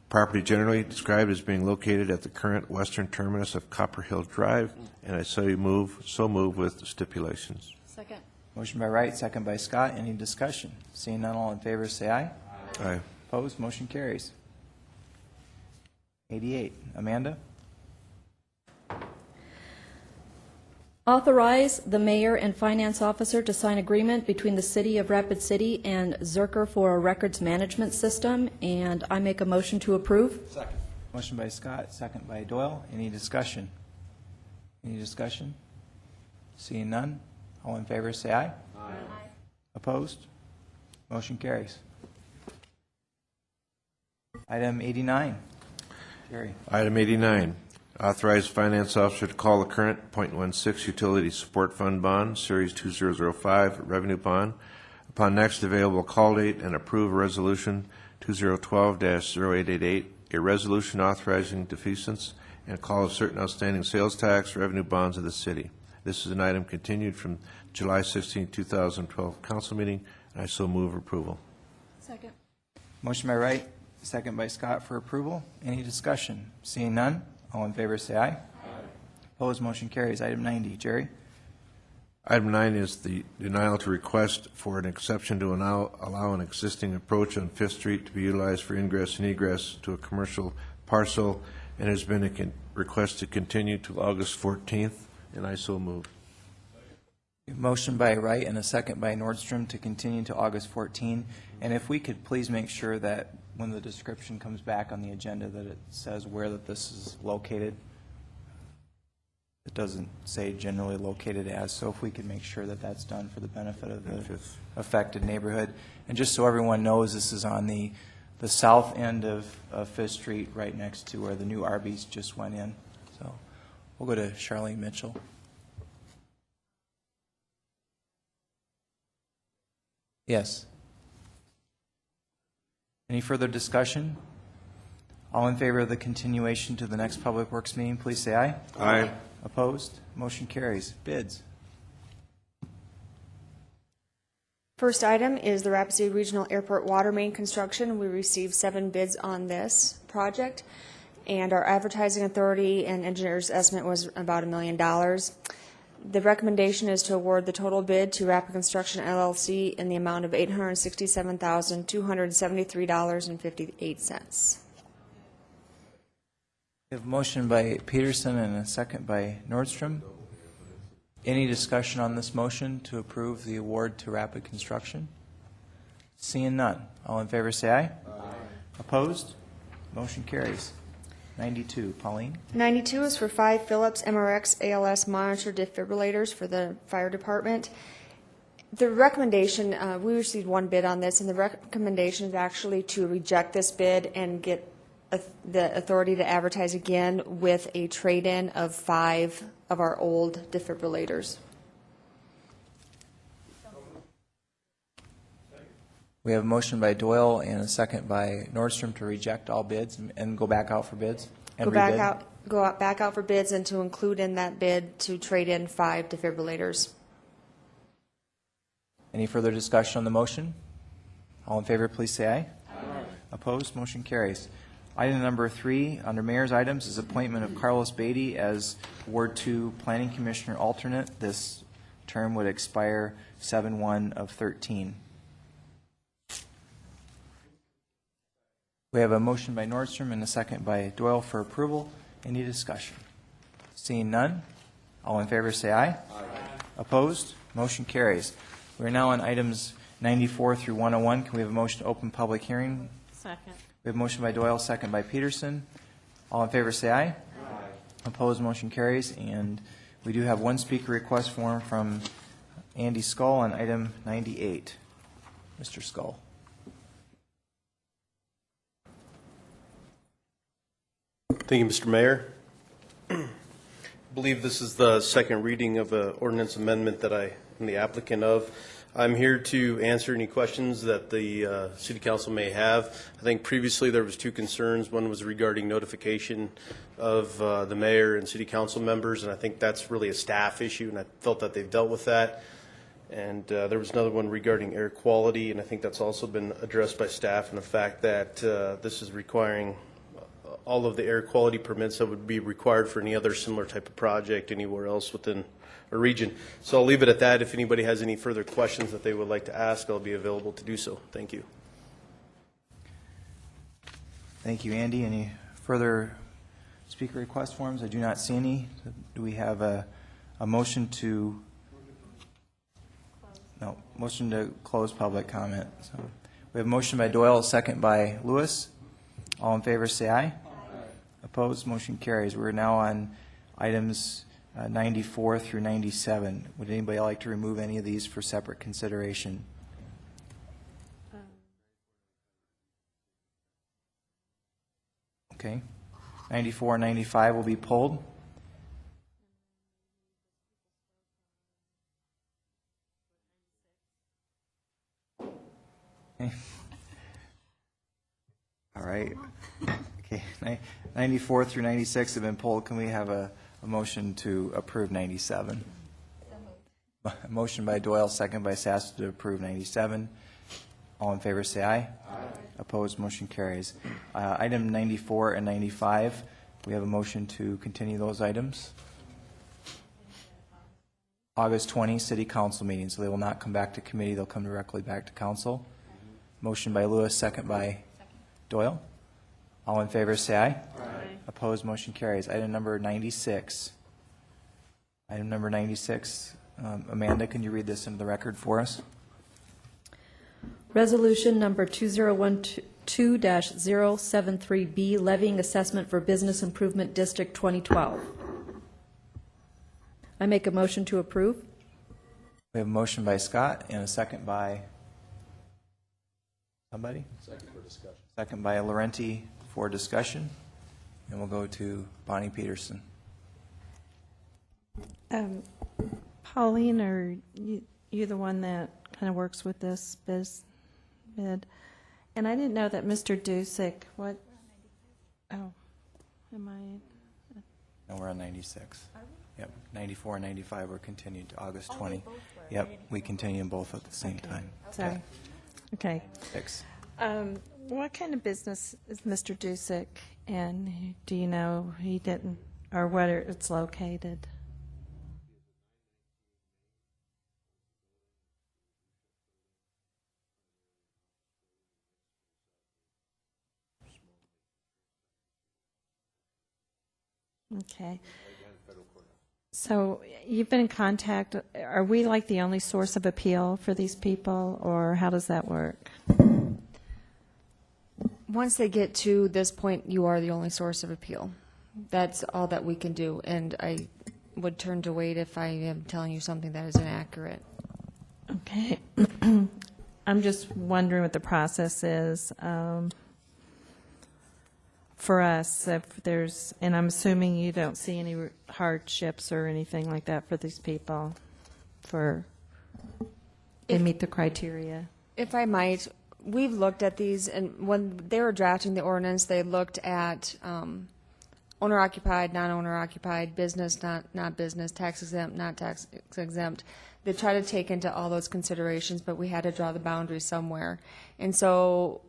property generally described as being located at the current western terminus of Copper Hill Drive, and I so move with stipulations.
Second.
Motion by Wright, second by Scott. Any discussion? Seeing none, all in favor say aye.
Aye.
Opposed, motion carries. 88, Amanda.
Authorize the mayor and finance officer to sign agreement between the City of Rapid City and Zerker for a records management system, and I make a motion to approve.
Second. Motion by Scott, second by Doyle. Any discussion? Any discussion? Seeing none, all in favor say aye. Aye. Opposed? Motion carries. Item 89. Jerry.
Item 89, authorize finance officer to call the current .16 utility support fund bond, Series 2005 revenue bond, upon next available call date and approve resolution 2012-0888, a resolution authorizing defeasance and call of certain outstanding sales tax revenue bonds of the city. This is an item continued from July 16, 2012 council meeting, and I so move approval.
Second.
Motion by Wright, second by Scott for approval. Any discussion? Seeing none, all in favor say aye. Aye. Opposed, motion carries. Item 90, Jerry.
Item 9 is the denial to request for an exception to allow an existing approach on Fifth Street to be utilized for ingress and egress to a commercial parcel, and has been a request to continue to August 14th, and I so move.
Motion by Wright and a second by Nordstrom to continue to August 14. And if we could please make sure that when the description comes back on the agenda that it says where that this is located. It doesn't say generally located as, so if we could make sure that that's done for the benefit of the affected neighborhood. And just so everyone knows, this is on the south end of Fifth Street, right next to where the new Arby's just went in. So we'll go to Charlene Mitchell. Yes. Any further discussion? All in favor of the continuation to the next Public Works meeting, please say aye.
Aye.
Opposed? Motion carries. Bids.
First item is the Rapid City Regional Airport water main construction. We received 7 bids on this project, and our advertising authority and engineer's estimate was about $1 million. The recommendation is to award the total bid to Rapid Construction LLC in the amount of $867,273.58.
We have a motion by Peterson and a second by Nordstrom. Any discussion on this motion to approve the award to Rapid Construction? Seeing none. All in favor say aye. Aye. Opposed? Motion carries. 92, Pauline.
92 is for 5 Philips MRX ALS monitor defibrillators for the fire department. The recommendation, we received 1 bid on this, and the recommendation is actually to reject this bid and get the authority to advertise again with a trade-in of 5 of our old defibrillators.
We have a motion by Doyle and a second by Nordstrom to reject all bids and go back out for bids. And
Go back out for bids and to include in that bid to trade in 5 defibrillators.
Any further discussion on the motion? All in favor, please say aye. Aye. Opposed? Motion carries. Item number 3 under Mayor's items is appointment of Carlos Beatty as Ward 2 Planning Commissioner alternate. This term would expire 7/1 of 13. We have a motion by Nordstrom and a second by Doyle for approval. Any discussion? Seeing none, all in favor say aye. Aye. Opposed? Motion carries. We are now on items 94 through 101. Can we have a motion to open public hearing?
Second.
We have a motion by Doyle, second by Peterson. All in favor say aye. Aye. Opposed? Motion carries. And we do have one speaker request form from Andy Skull on item 98. Mr. Skull.
Thank you, Mr. Mayor. I believe this is the second reading of an ordinance amendment that I am the applicant of. I'm here to answer any questions that the City Council may have. I think previously there was two concerns. One was regarding notification of the mayor and City Council members, and I think that's really a staff issue, and I felt that they've dealt with that. And there was another one regarding air quality, and I think that's also been addressed by staff, and the fact that this is requiring all of the air quality permits that would be required for any other similar type of project anywhere else within a region. So I'll leave it at that. If anybody has any further questions that they would like to ask, I'll be available to do so. Thank you.
Thank you, Andy. Any further speaker request forms? I do not see any. Do we have a motion to? No, motion to close public comment. So we have a motion by Doyle, a second by Lewis. All in favor say aye. Aye. Opposed? Motion carries. We're now on items 94 through 97. Would anybody like to remove any of these for separate consideration? Okay. 94 and 95 will be pulled. Okay. All right. Okay. 94 through 96 have been pulled. Can we have a motion to approve 97? A motion by Doyle, second by Sasso to approve 97. All in favor say aye. Aye. Opposed? Motion carries. Item 94 and 95, we have a motion to continue those items. August 20, City Council meeting, so they will not come back to committee. They'll come directly back to council. Motion by Lewis, second by Doyle. All in favor say aye. Aye. Opposed? Motion carries. Item number 96. Item number 96. Amanda, can you read this into the record for us?
Resolution number 2012-073B, levying assessment for Business Improvement District 2012. I make a motion to approve.
We have a motion by Scott and a second by somebody?
Second for discussion.
Second by Laurenti for discussion. And we'll go to Bonnie Peterson.
Pauline, are you the one that kind of works with this bid? And I didn't know that Mr. Dusick, what? Oh, am I?
No, we're on 96. Yep, 94 and 95 were continued to August 20. Yep, we continue them both at the same time.
Sorry. Okay.
6.
What kind of business is Mr. Dusick, and do you know he didn't, or where it's located? Okay. So you've been in contact. Are we like the only source of appeal for these people, or how does that work?
Once they get to this point, you are the only source of appeal. That's all that we can do, and I would turn to Wade if I am telling you something that is inaccurate.
Okay. I'm just wondering what the process is for us, if there's, and I'm assuming you don't see any hardships or anything like that for these people, they meet the criteria.
If I might, we've looked at these, and when they were drafting the ordinance, they looked at owner-occupied, non-owner-occupied, business, not business, tax-exempt, not tax-exempt. They try to take into all those considerations, but we had to draw the boundary somewhere. And so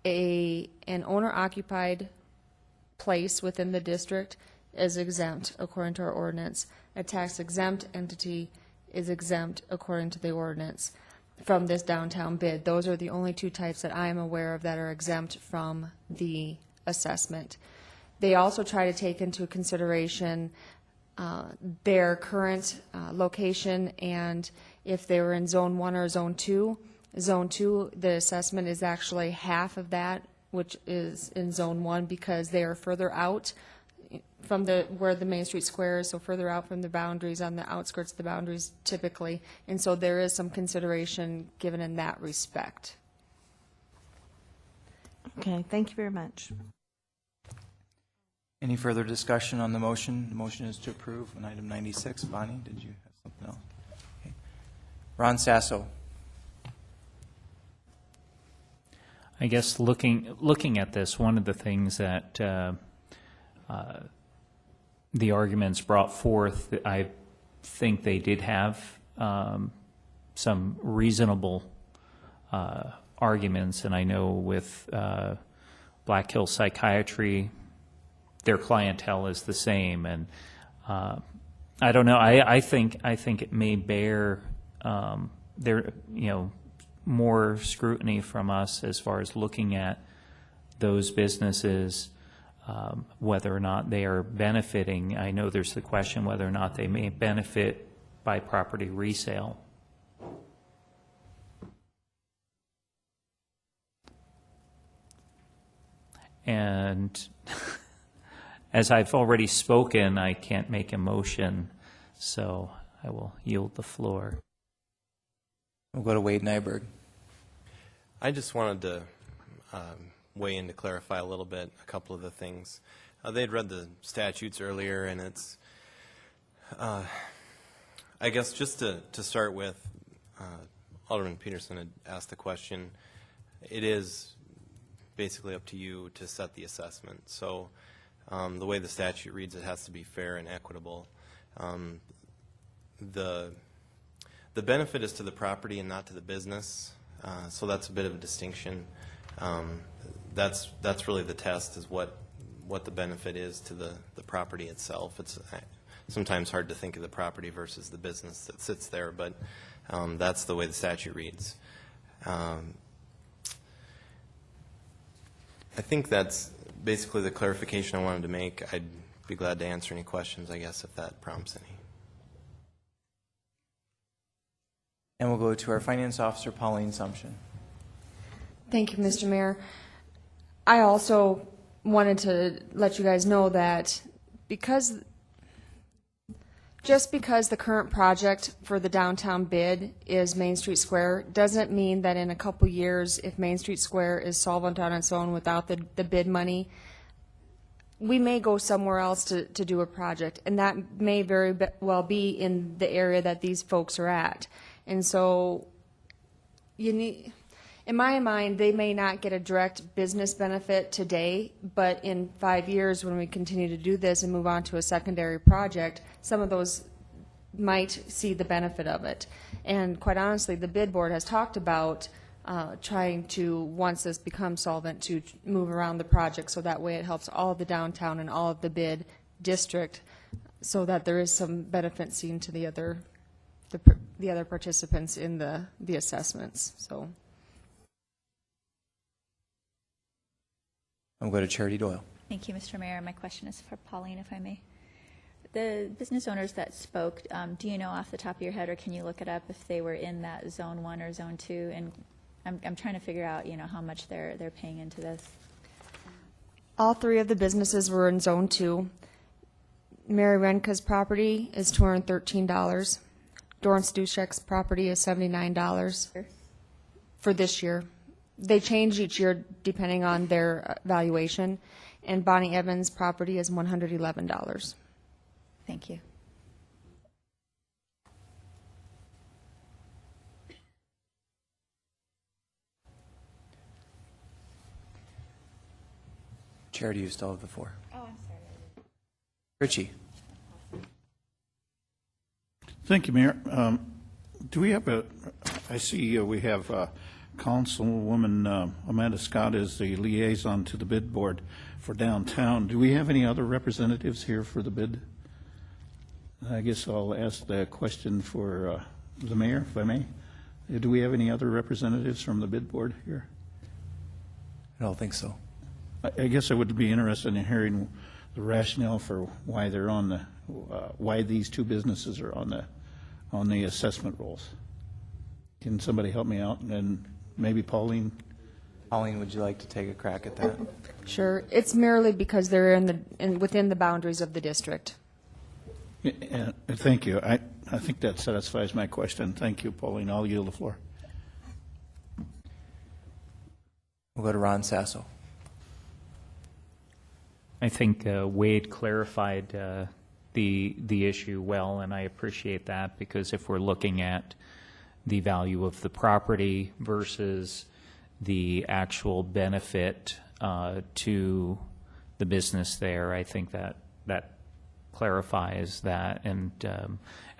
an owner-occupied place within the district is exempt according to our ordinance. A tax-exempt entity is exempt according to the ordinance from this downtown bid. Those are the only two types that I am aware of that are exempt from the assessment. They also try to take into consideration their current location, and if they were in Zone 1 or Zone 2. Zone 2, the assessment is actually half of that, which is in Zone 1, because they are further out from where the Main Street Square is, so further out from the boundaries, on the outskirts of the boundaries typically. And so there is some consideration given in that respect.
Okay, thank you very much.
Any further discussion on the motion? The motion is to approve on item 96. Bonnie, did you have something else? Okay. Ron Sasso.
I guess looking at this, one of the things that the arguments brought forth, I think they did have some reasonable arguments, and I know with Black Hill Psychiatry, their clientele is the same, and I don't know. I think it may bear more scrutiny from us as far as looking at those businesses, whether or not they are benefiting. I know there's the question whether or not they may benefit by property resale. And as I've already spoken, I can't make a motion, so I will yield the floor.
We'll go to Wade Nyberg.
I just wanted to weigh in to clarify a little bit a couple of the things. They'd read the statutes earlier, and it's, I guess just to start with, Alderman Peterson had asked the question. It is basically up to you to set the assessment. So the way the statute reads, it has to be fair and equitable. The benefit is to the property and not to the business, so that's a bit of a distinction. That's really the test, is what the benefit is to the property itself. It's sometimes hard to think of the property versus the business that sits there, but that's the way the statute reads. I think that's basically the clarification I wanted to make. I'd be glad to answer any questions, I guess, if that prompts any.
And we'll go to our Finance Officer, Pauline Sumption.
Thank you, Mr. Mayor. I also wanted to let you guys know that just because the current project for the downtown bid is Main Street Square doesn't mean that in a couple years, if Main Street Square is solvent on its own without the bid money, we may go somewhere else to do a project, and that may very well be in the area that these folks are at. And so in my mind, they may not get a direct business benefit today, but in 5 years, when we continue to do this and move on to a secondary project, some of those might see the benefit of it. And quite honestly, the bid board has talked about trying to, once this becomes solvent, to move around the project so that way it helps all of the downtown and all of the bid district, so that there is some benefit seen to the other participants in the assessments. So
I'll go to Charity Doyle.
Thank you, Mr. Mayor. My question is for Pauline, if I may. The business owners that spoke, do you know off the top of your head, or can you look it up, if they were in that Zone 1 or Zone 2? And I'm trying to figure out, how much they're paying into this.
all three of the businesses were in Zone 2. Mary Renka's property is $213. Doran Stushek's property is $79 for this year. They change each year depending on their valuation. And Bonnie Evans' property is $111.
Thank you.
Charity, you still have the floor.
Oh, I'm sorry.
Richie.
Thank you, Mayor. Do we have I see we have Councilwoman Amanda Scott as the liaison to the bid board for downtown. Do we have any other representatives here for the bid I guess I'll ask the question for the mayor, if I may. Do we have any other representatives from the bid board here?
I don't think so.
I guess I would be interested in hearing the rationale for why they're on the, why these two businesses are on the assessment rolls. Can somebody help me out? And maybe Pauline?
Pauline, would you like to take a crack at that?
Sure. It's merely because they're within the boundaries of the district.
Thank you. I think that satisfies my question. Thank you, Pauline. I'll yield the floor.
We'll go to Ron Sasso.
I think Wade clarified the issue well, and I appreciate that, because if we're looking at the value of the property versus the actual benefit to the business there, I think that clarifies that, and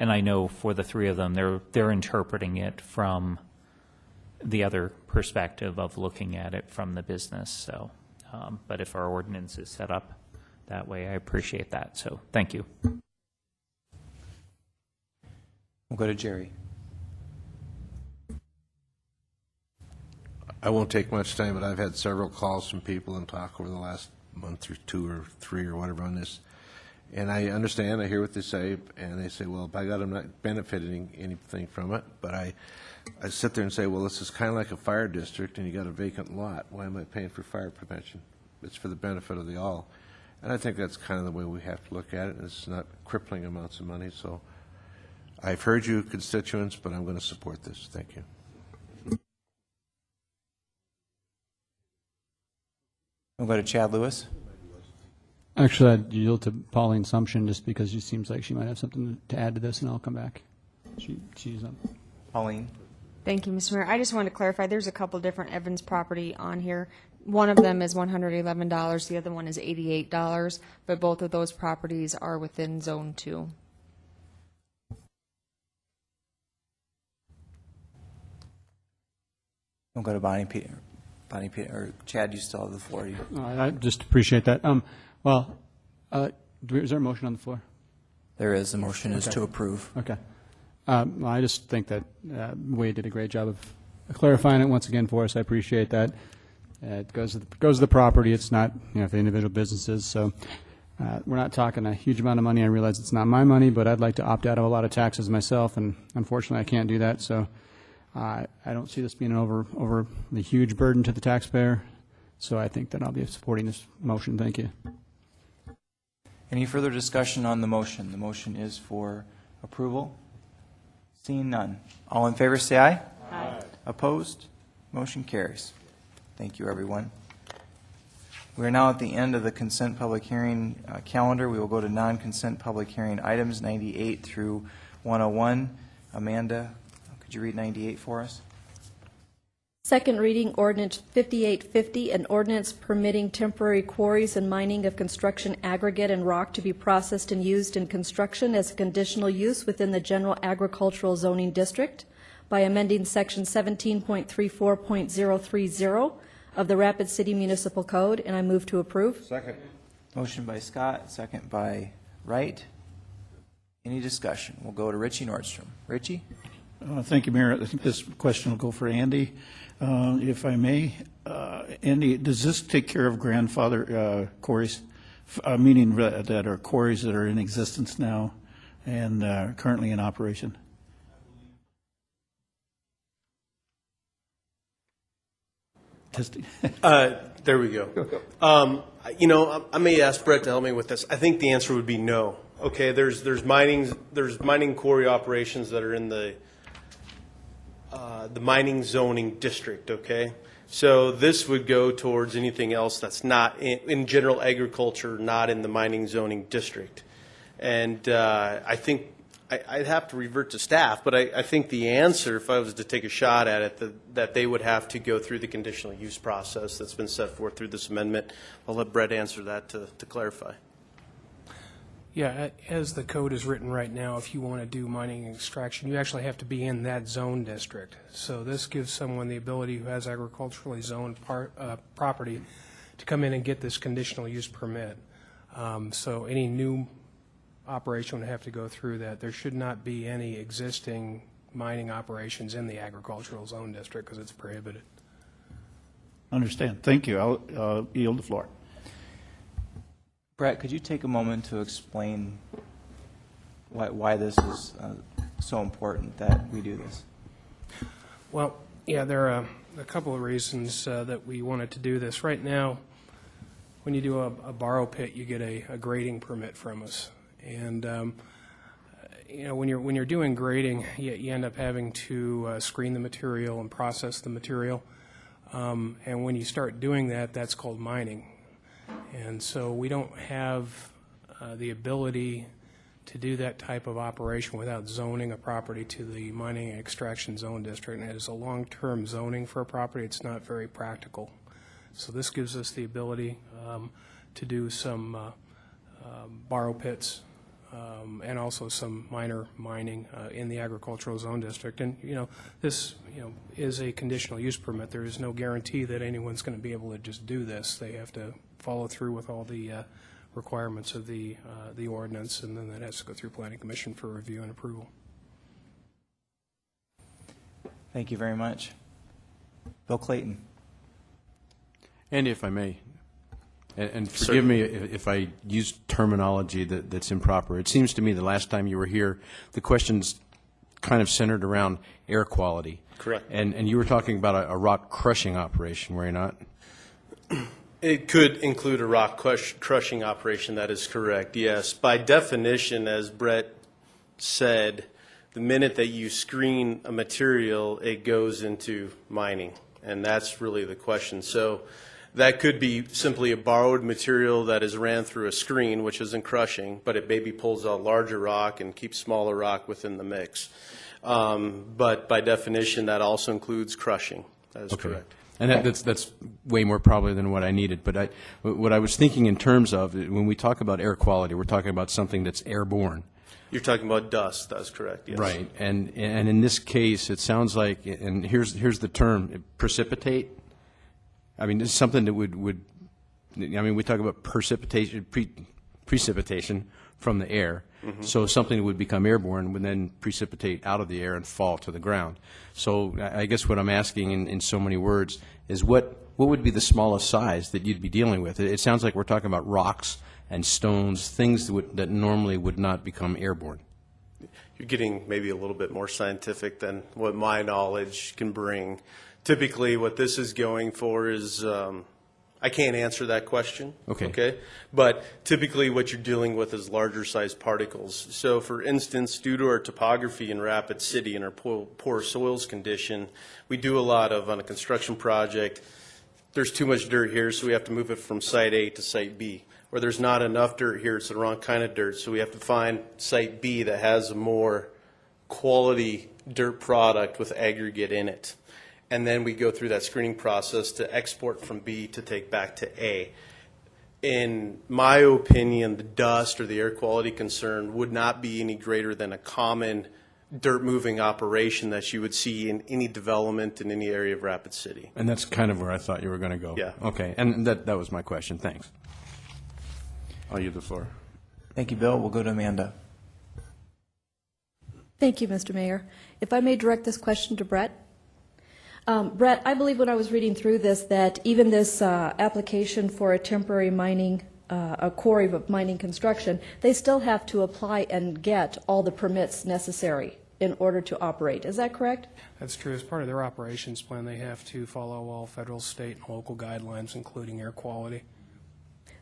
I know for the three of them, they're interpreting it from the other perspective of looking at it from the business. So, but if our ordinance is set up that way, I appreciate that. So, thank you.
We'll go to Jerry.
I won't take much time, but I've had several calls from people and talk over the last month or two or three or whatever on this. And I understand, I hear what they say, and they say, well, by God, I'm not benefiting anything from it. But I sit there and say, well, this is kind of like a fire district, and you got a vacant lot. Why am I paying for fire prevention? It's for the benefit of the all. And I think that's kind of the way we have to look at it. It's not crippling amounts of money. So I've heard you, constituents, but I'm going to support this. Thank you.
We'll go to Chad Lewis.
Actually, I'd yield to Pauline Sumption just because she seems like she might have something to add to this, and I'll come back. She's up.
Pauline.
Thank you, Mr. Mayor. I just wanted to clarify, there's a couple different Evans property on here. One of them is $111, the other one is $88, but both of those properties are within Zone 2.
We'll go to Bonnie Peter, or Chad, you still have the floor.
I just appreciate that. Is there a motion on the floor?
There is. The motion is
Okay.
to approve.
Okay. I just think that Wade did a great job of clarifying it once again for us. I appreciate that. It goes to the property. It's not, for the individual businesses. So we're not talking a huge amount of money. I realize it's not my money, but I'd like to opt out of a lot of taxes myself, and unfortunately, I can't do that. So I don't see this being over the huge burden to the taxpayer. So I think that I'll be supporting this motion. Thank you.
Any further discussion on the motion? The motion is for approval. Seeing none. All in favor, say aye. Aye. Opposed? Motion carries. Thank you, everyone. We are now at the end of the consent public hearing calendar. We will go to non-consent public hearing items 98 through 101. Amanda, could you read 98 for us?
Second reading ordinance 5850, an ordinance permitting temporary quarries and mining of construction aggregate and rock to be processed and used in construction as a conditional use within the general agricultural zoning district by amending section 17.34.030 of the Rapid City Municipal Code, and I move to approve.
Second.
Motion by Scott, second by Wright. Any discussion? We'll go to Richie Nordstrom. Richie?
Thank you, Mayor. I think this question will go for Andy, if I may. Andy, does this take care of grandfather quarries, meaning that are quarries that are in existence now and currently in operation? Testing.
There we go. I may ask Brett to help me with this. I think the answer would be no. Okay, there's mining quarry operations that are in the mining zoning district. Okay, so this would go towards anything else that's not in general agriculture, not in the mining zoning district. And I think I'd have to revert to staff, but I think the answer, if I was to take a shot at it, that they would have to go through the conditional use process that's been set forth through this amendment. I'll let Brett answer that to clarify.
Yeah, as the code is written right now, if you want to do mining and extraction, you actually have to be in that zone district. So this gives someone the ability who has agriculturally zoned property to come in and get this conditional use permit. So any new operation would have to go through that. There should not be any existing mining operations in the agricultural zone district because it's prohibited.
Understand. Thank you. I'll yield the floor.
Brett, could you take a moment to explain why this is so important that we do this?
Well, yeah, there are a couple of reasons that we wanted to do this. Right now, when you do a borrow pit, you get a grading permit from us. And you know, when you're doing grading, you end up having to screen the material and process the material. And when you start doing that, that's called mining. And so we don't have the ability to do that type of operation without zoning a property to the mining and extraction zone district. And as a long-term zoning for a property, it's not very practical. So this gives us the ability to do some borrow pits and also some minor mining in the agricultural zone district. And, you know, this, you know, is a conditional use permit. There is no guarantee that anyone's going to be able to just do this. They have to follow through with all the requirements of the ordinance, and then that has to go through Planning Commission for review and approval.
Thank you very much. Bill Clayton.
Andy, if I may, and forgive me if I use terminology that's improper. It seems to me the last time you were here, the questions kind of centered around air quality.
Correct.
And you were talking about a rock crushing operation, were you not?
It could include a rock crushing operation, that is correct, yes. By definition, as Brett said, the minute that you screen a material, it goes into mining, and that's really the question. So that could be simply a borrowed material that is ran through a screen, which isn't crushing, but it maybe pulls out larger rock and keeps smaller rock within the mix. But by definition, that also includes crushing. That is correct.
And that's way more probably than what I needed. But what I was thinking in terms of, when we talk about air quality, we're talking about something that's airborne.
You're talking about dust. That's correct, yes.
Right. And in this case, it sounds like, and here's the term, precipitate. I mean, it's something that would I mean, we talk about precipitation from the air. Mm-hmm. So something that would become airborne would then precipitate out of the air and fall to the ground. So I guess what I'm asking in so many words is what would be the smallest size that you'd be dealing with? It sounds like we're talking about rocks and stones, things that normally would not become airborne.
You're getting maybe a little bit more scientific than what my knowledge can bring. Typically, what this is going for is I can't answer that question. Okay. But typically what you're dealing with is larger sized particles. So for instance, due to our topography in Rapid City and our poor soils condition, we do a lot of, on a construction project, there's too much dirt here, so we have to move it from site A to site B. Or there's not enough dirt here, it's the wrong kind of dirt, so we have to find site B that has a more quality dirt product with aggregate in it. And then we go through that screening process to export from B to take back to A. In my opinion, the dust or the air quality concern would not be any greater than a common dirt moving operation that you would see in any development in any area of Rapid City.
And that's kind of where I thought you were going to go.
Yeah.
Okay, and that was my question. Thanks. I'll yield the floor.
Thank you, Bill. We'll go to Amanda.
Thank you, Mr. Mayor. If I may direct this question to Brett. Brett, I believe when I was reading through this that even this application for a temporary mining, a quarry of mining construction, they still have to apply and get all the permits necessary in order to operate. Is that correct?
That's true. As part of their operations plan, they have to follow all federal, state, and local guidelines, including air quality.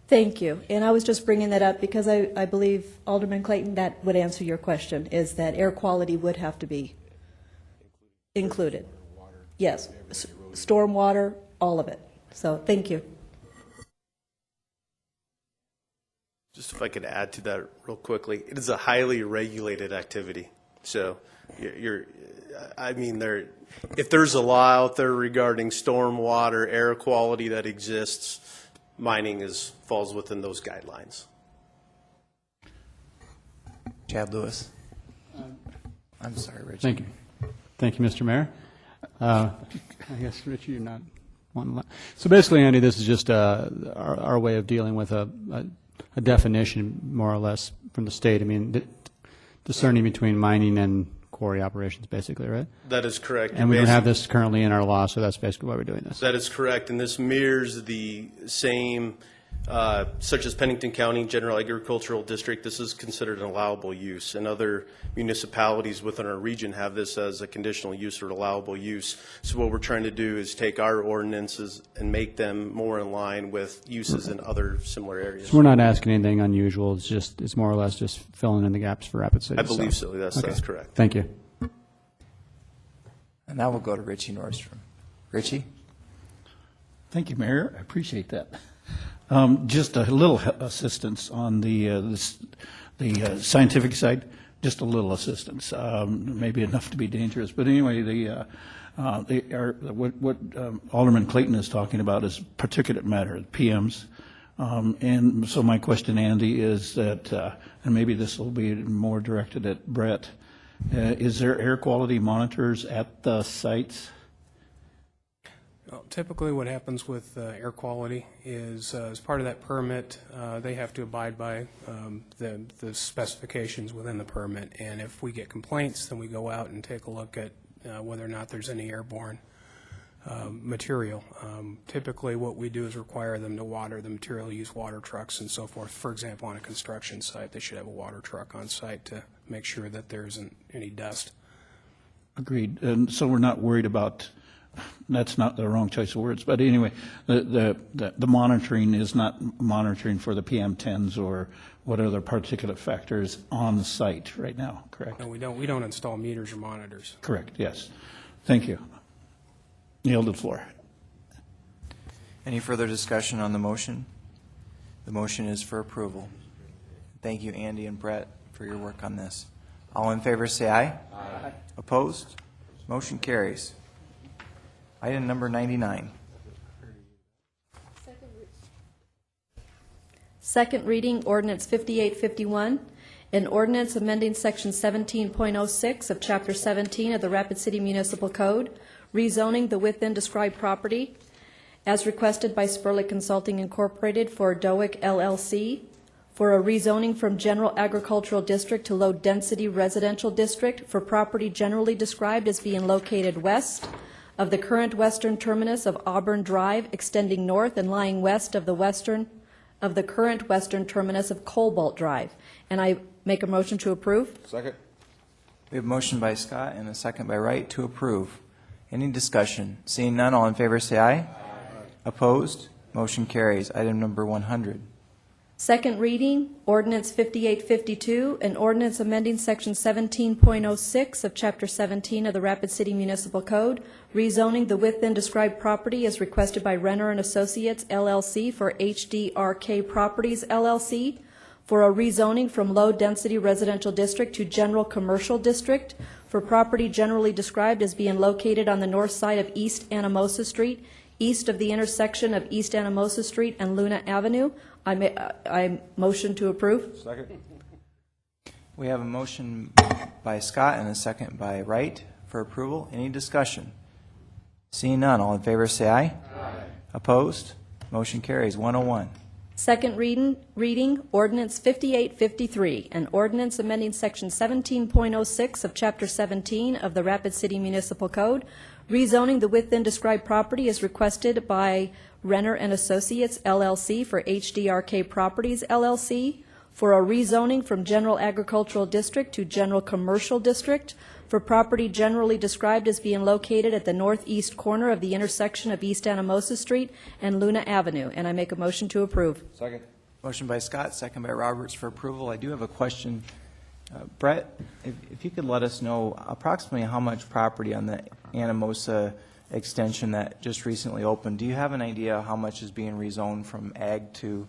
Thank you. And I was just bringing that up because I believe, Alderman Clayton, that would answer your question, is that air quality would have to be included. Yes, stormwater, all of it. So thank you.
Just if I could add to that real quickly, it is a highly regulated activity. So I mean, if there's a law out there regarding stormwater, air quality that exists, mining falls within those guidelines.
Chad Lewis. I'm sorry, Richard.
Thank you. Thank you, Mr. Mayor. I guess, Richard, you're not wanting to. So basically, Andy, this is just our way of dealing with a a definition, more or less, from the state. I mean, discerning between mining and quarry operations, basically, right?
That is correct.
And we don't have this currently in our law, so that's basically why we're doing this.
That is correct, and this mirrors the same, such as Pennington County General Agricultural District. This is considered an allowable use, and other municipalities within our region have this as a conditional use or allowable use. So what we're trying to do is take our ordinances and make them more in line with uses in other similar areas.
So we're not asking anything unusual. It's more or less just filling in the gaps for Rapid City.
I believe so. That's
Okay.
correct.
Thank you.
And now we'll go to Richie Nordstrom. Richie?
Thank you, Mayor. I appreciate that. Just a little assistance on the scientific side, just a little assistance, maybe enough to be dangerous. But anyway, what Alderman Clayton is talking about is particulate matter, PMs. And so my question, Andy, is that, and maybe this will be more directed at Brett, is there air quality monitors at the sites?
Well, typically what happens with air quality is, as part of that permit, they have to abide by the specifications within the permit. And if we get complaints, then we go out and take a look at whether or not there's any airborne material. Typically what we do is require them to water the material, use water trucks and so forth. For example, on a construction site, they should have a water truck on site to make sure that there isn't any dust.
Agreed. And so we're not worried about, that's not the wrong choice of words, but anyway, the monitoring is not monitoring for the PM10s or what other particulate factors on the site right now, correct?
No, we don't install meters or monitors.
Correct, yes. Thank you. Yield the floor.
Any further discussion on the motion? The motion is for approval. Thank you, Andy and Brett, for your work on this. All in favor say aye. Aye. Opposed? Motion carries. Item number 99.
Second reading, ordinance 5851, an ordinance amending section 17.06 of chapter 17 of the Rapid City Municipal Code, rezoning the within described property as requested by Spurlick Consulting Incorporated for Dowick LLC for a rezoning from general agricultural district to low density residential district for property generally described as being located west of the current western terminus of Auburn Drive, extending north and lying west of the current western terminus of Cobalt Drive. And I make a motion to approve.
Second.
We have a motion by Scott and a second by Wright to approve. Any discussion? Seeing none, all in favor say aye. Aye. Opposed? Motion carries. Item number 100.
Second reading, ordinance 5852, an ordinance amending section 17.06 of chapter 17 of the Rapid City Municipal Code, rezoning the within described property as requested by Renner and Associates LLC for HDRK Properties LLC for a rezoning from low density residential district to general commercial district for property generally described as being located on the north side of East Anamosa Street, east of the intersection of East Anamosa Street and Luna Avenue. I motion to approve.
Second.
We have a motion by Scott and a second by Wright for approval. Any discussion? Seeing none, all in favor say aye. Aye. Opposed? Motion carries. 101.
Second reading, ordinance 5853, an ordinance amending section 17.06 of chapter 17 of the Rapid City Municipal Code, rezoning the within described property as requested by Renner and Associates LLC for HDRK Properties LLC for a rezoning from general agricultural district to general commercial district for property generally described as being located at the northeast corner of the intersection of East Anamosa Street and Luna Avenue. And I make a motion to approve.
Second.
Motion by Scott, second by Roberts for approval. I do have a question. Brett, if you could let us know approximately how much property on the Anamosa extension that just recently opened, do you have an idea how much is being rezoned from ag to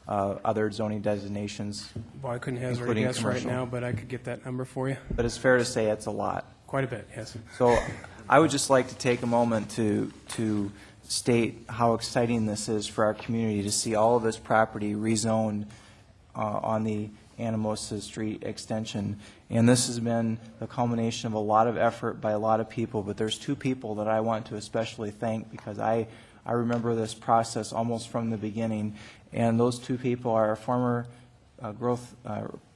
other zoning designations?
Well, I couldn't hazard a
including
guess right
commercial?
now, but I could get that number for you.
But it's fair to say it's a lot.
Quite a bit, yes.
So I would just like to take a moment to state how exciting this is for our community to see all of this property rezoned on the Anamosa Street extension. And this has been the culmination of a lot of effort by a lot of people, but there's two people that I want to especially thank because I I remember this process almost from the beginning. And those two people are our former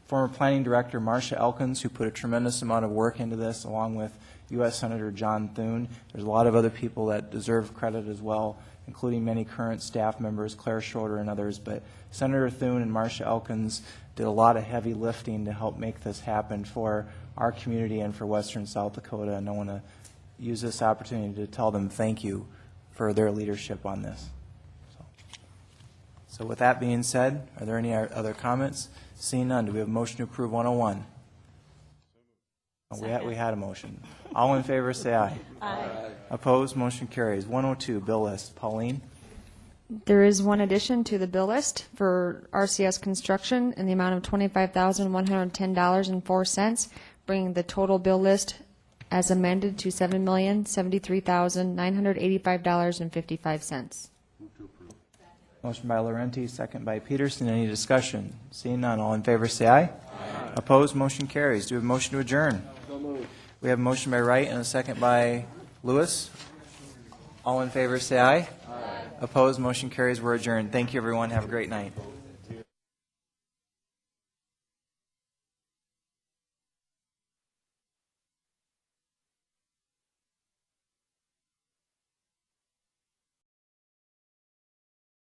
former planning director, Marcia Elkins, who put a tremendous amount of work into this, along with U.S. Senator John Thune. There's a lot of other people that deserve credit as well, including many current staff members, Claire Schroeder and others. But Senator Thune and Marcia Elkins did a lot of heavy lifting to help make this happen for our community and for Western South Dakota. And I want to use this opportunity to tell them thank you for their leadership on this. So with that being said, are there any other comments? Seeing none, do we have a motion to approve 101? Oh, we had a motion. All in favor, say aye.
Aye.
Opposed, motion carries. 102, bill list. Pauline?
There is one addition to the bill list for RCS Construction in the amount of $25,110.04, bringing the total bill list as amended to $7,073,985.55.
Motion by Laurenti, second by Peterson. Any discussion? Seeing none, all in favor say aye. Opposed, motion carries. Do we have a motion to adjourn? We have a motion by Wright and a second by Lewis. All in favor say aye. Opposed, motion carries. We're adjourned. Thank you, everyone. Have a great night.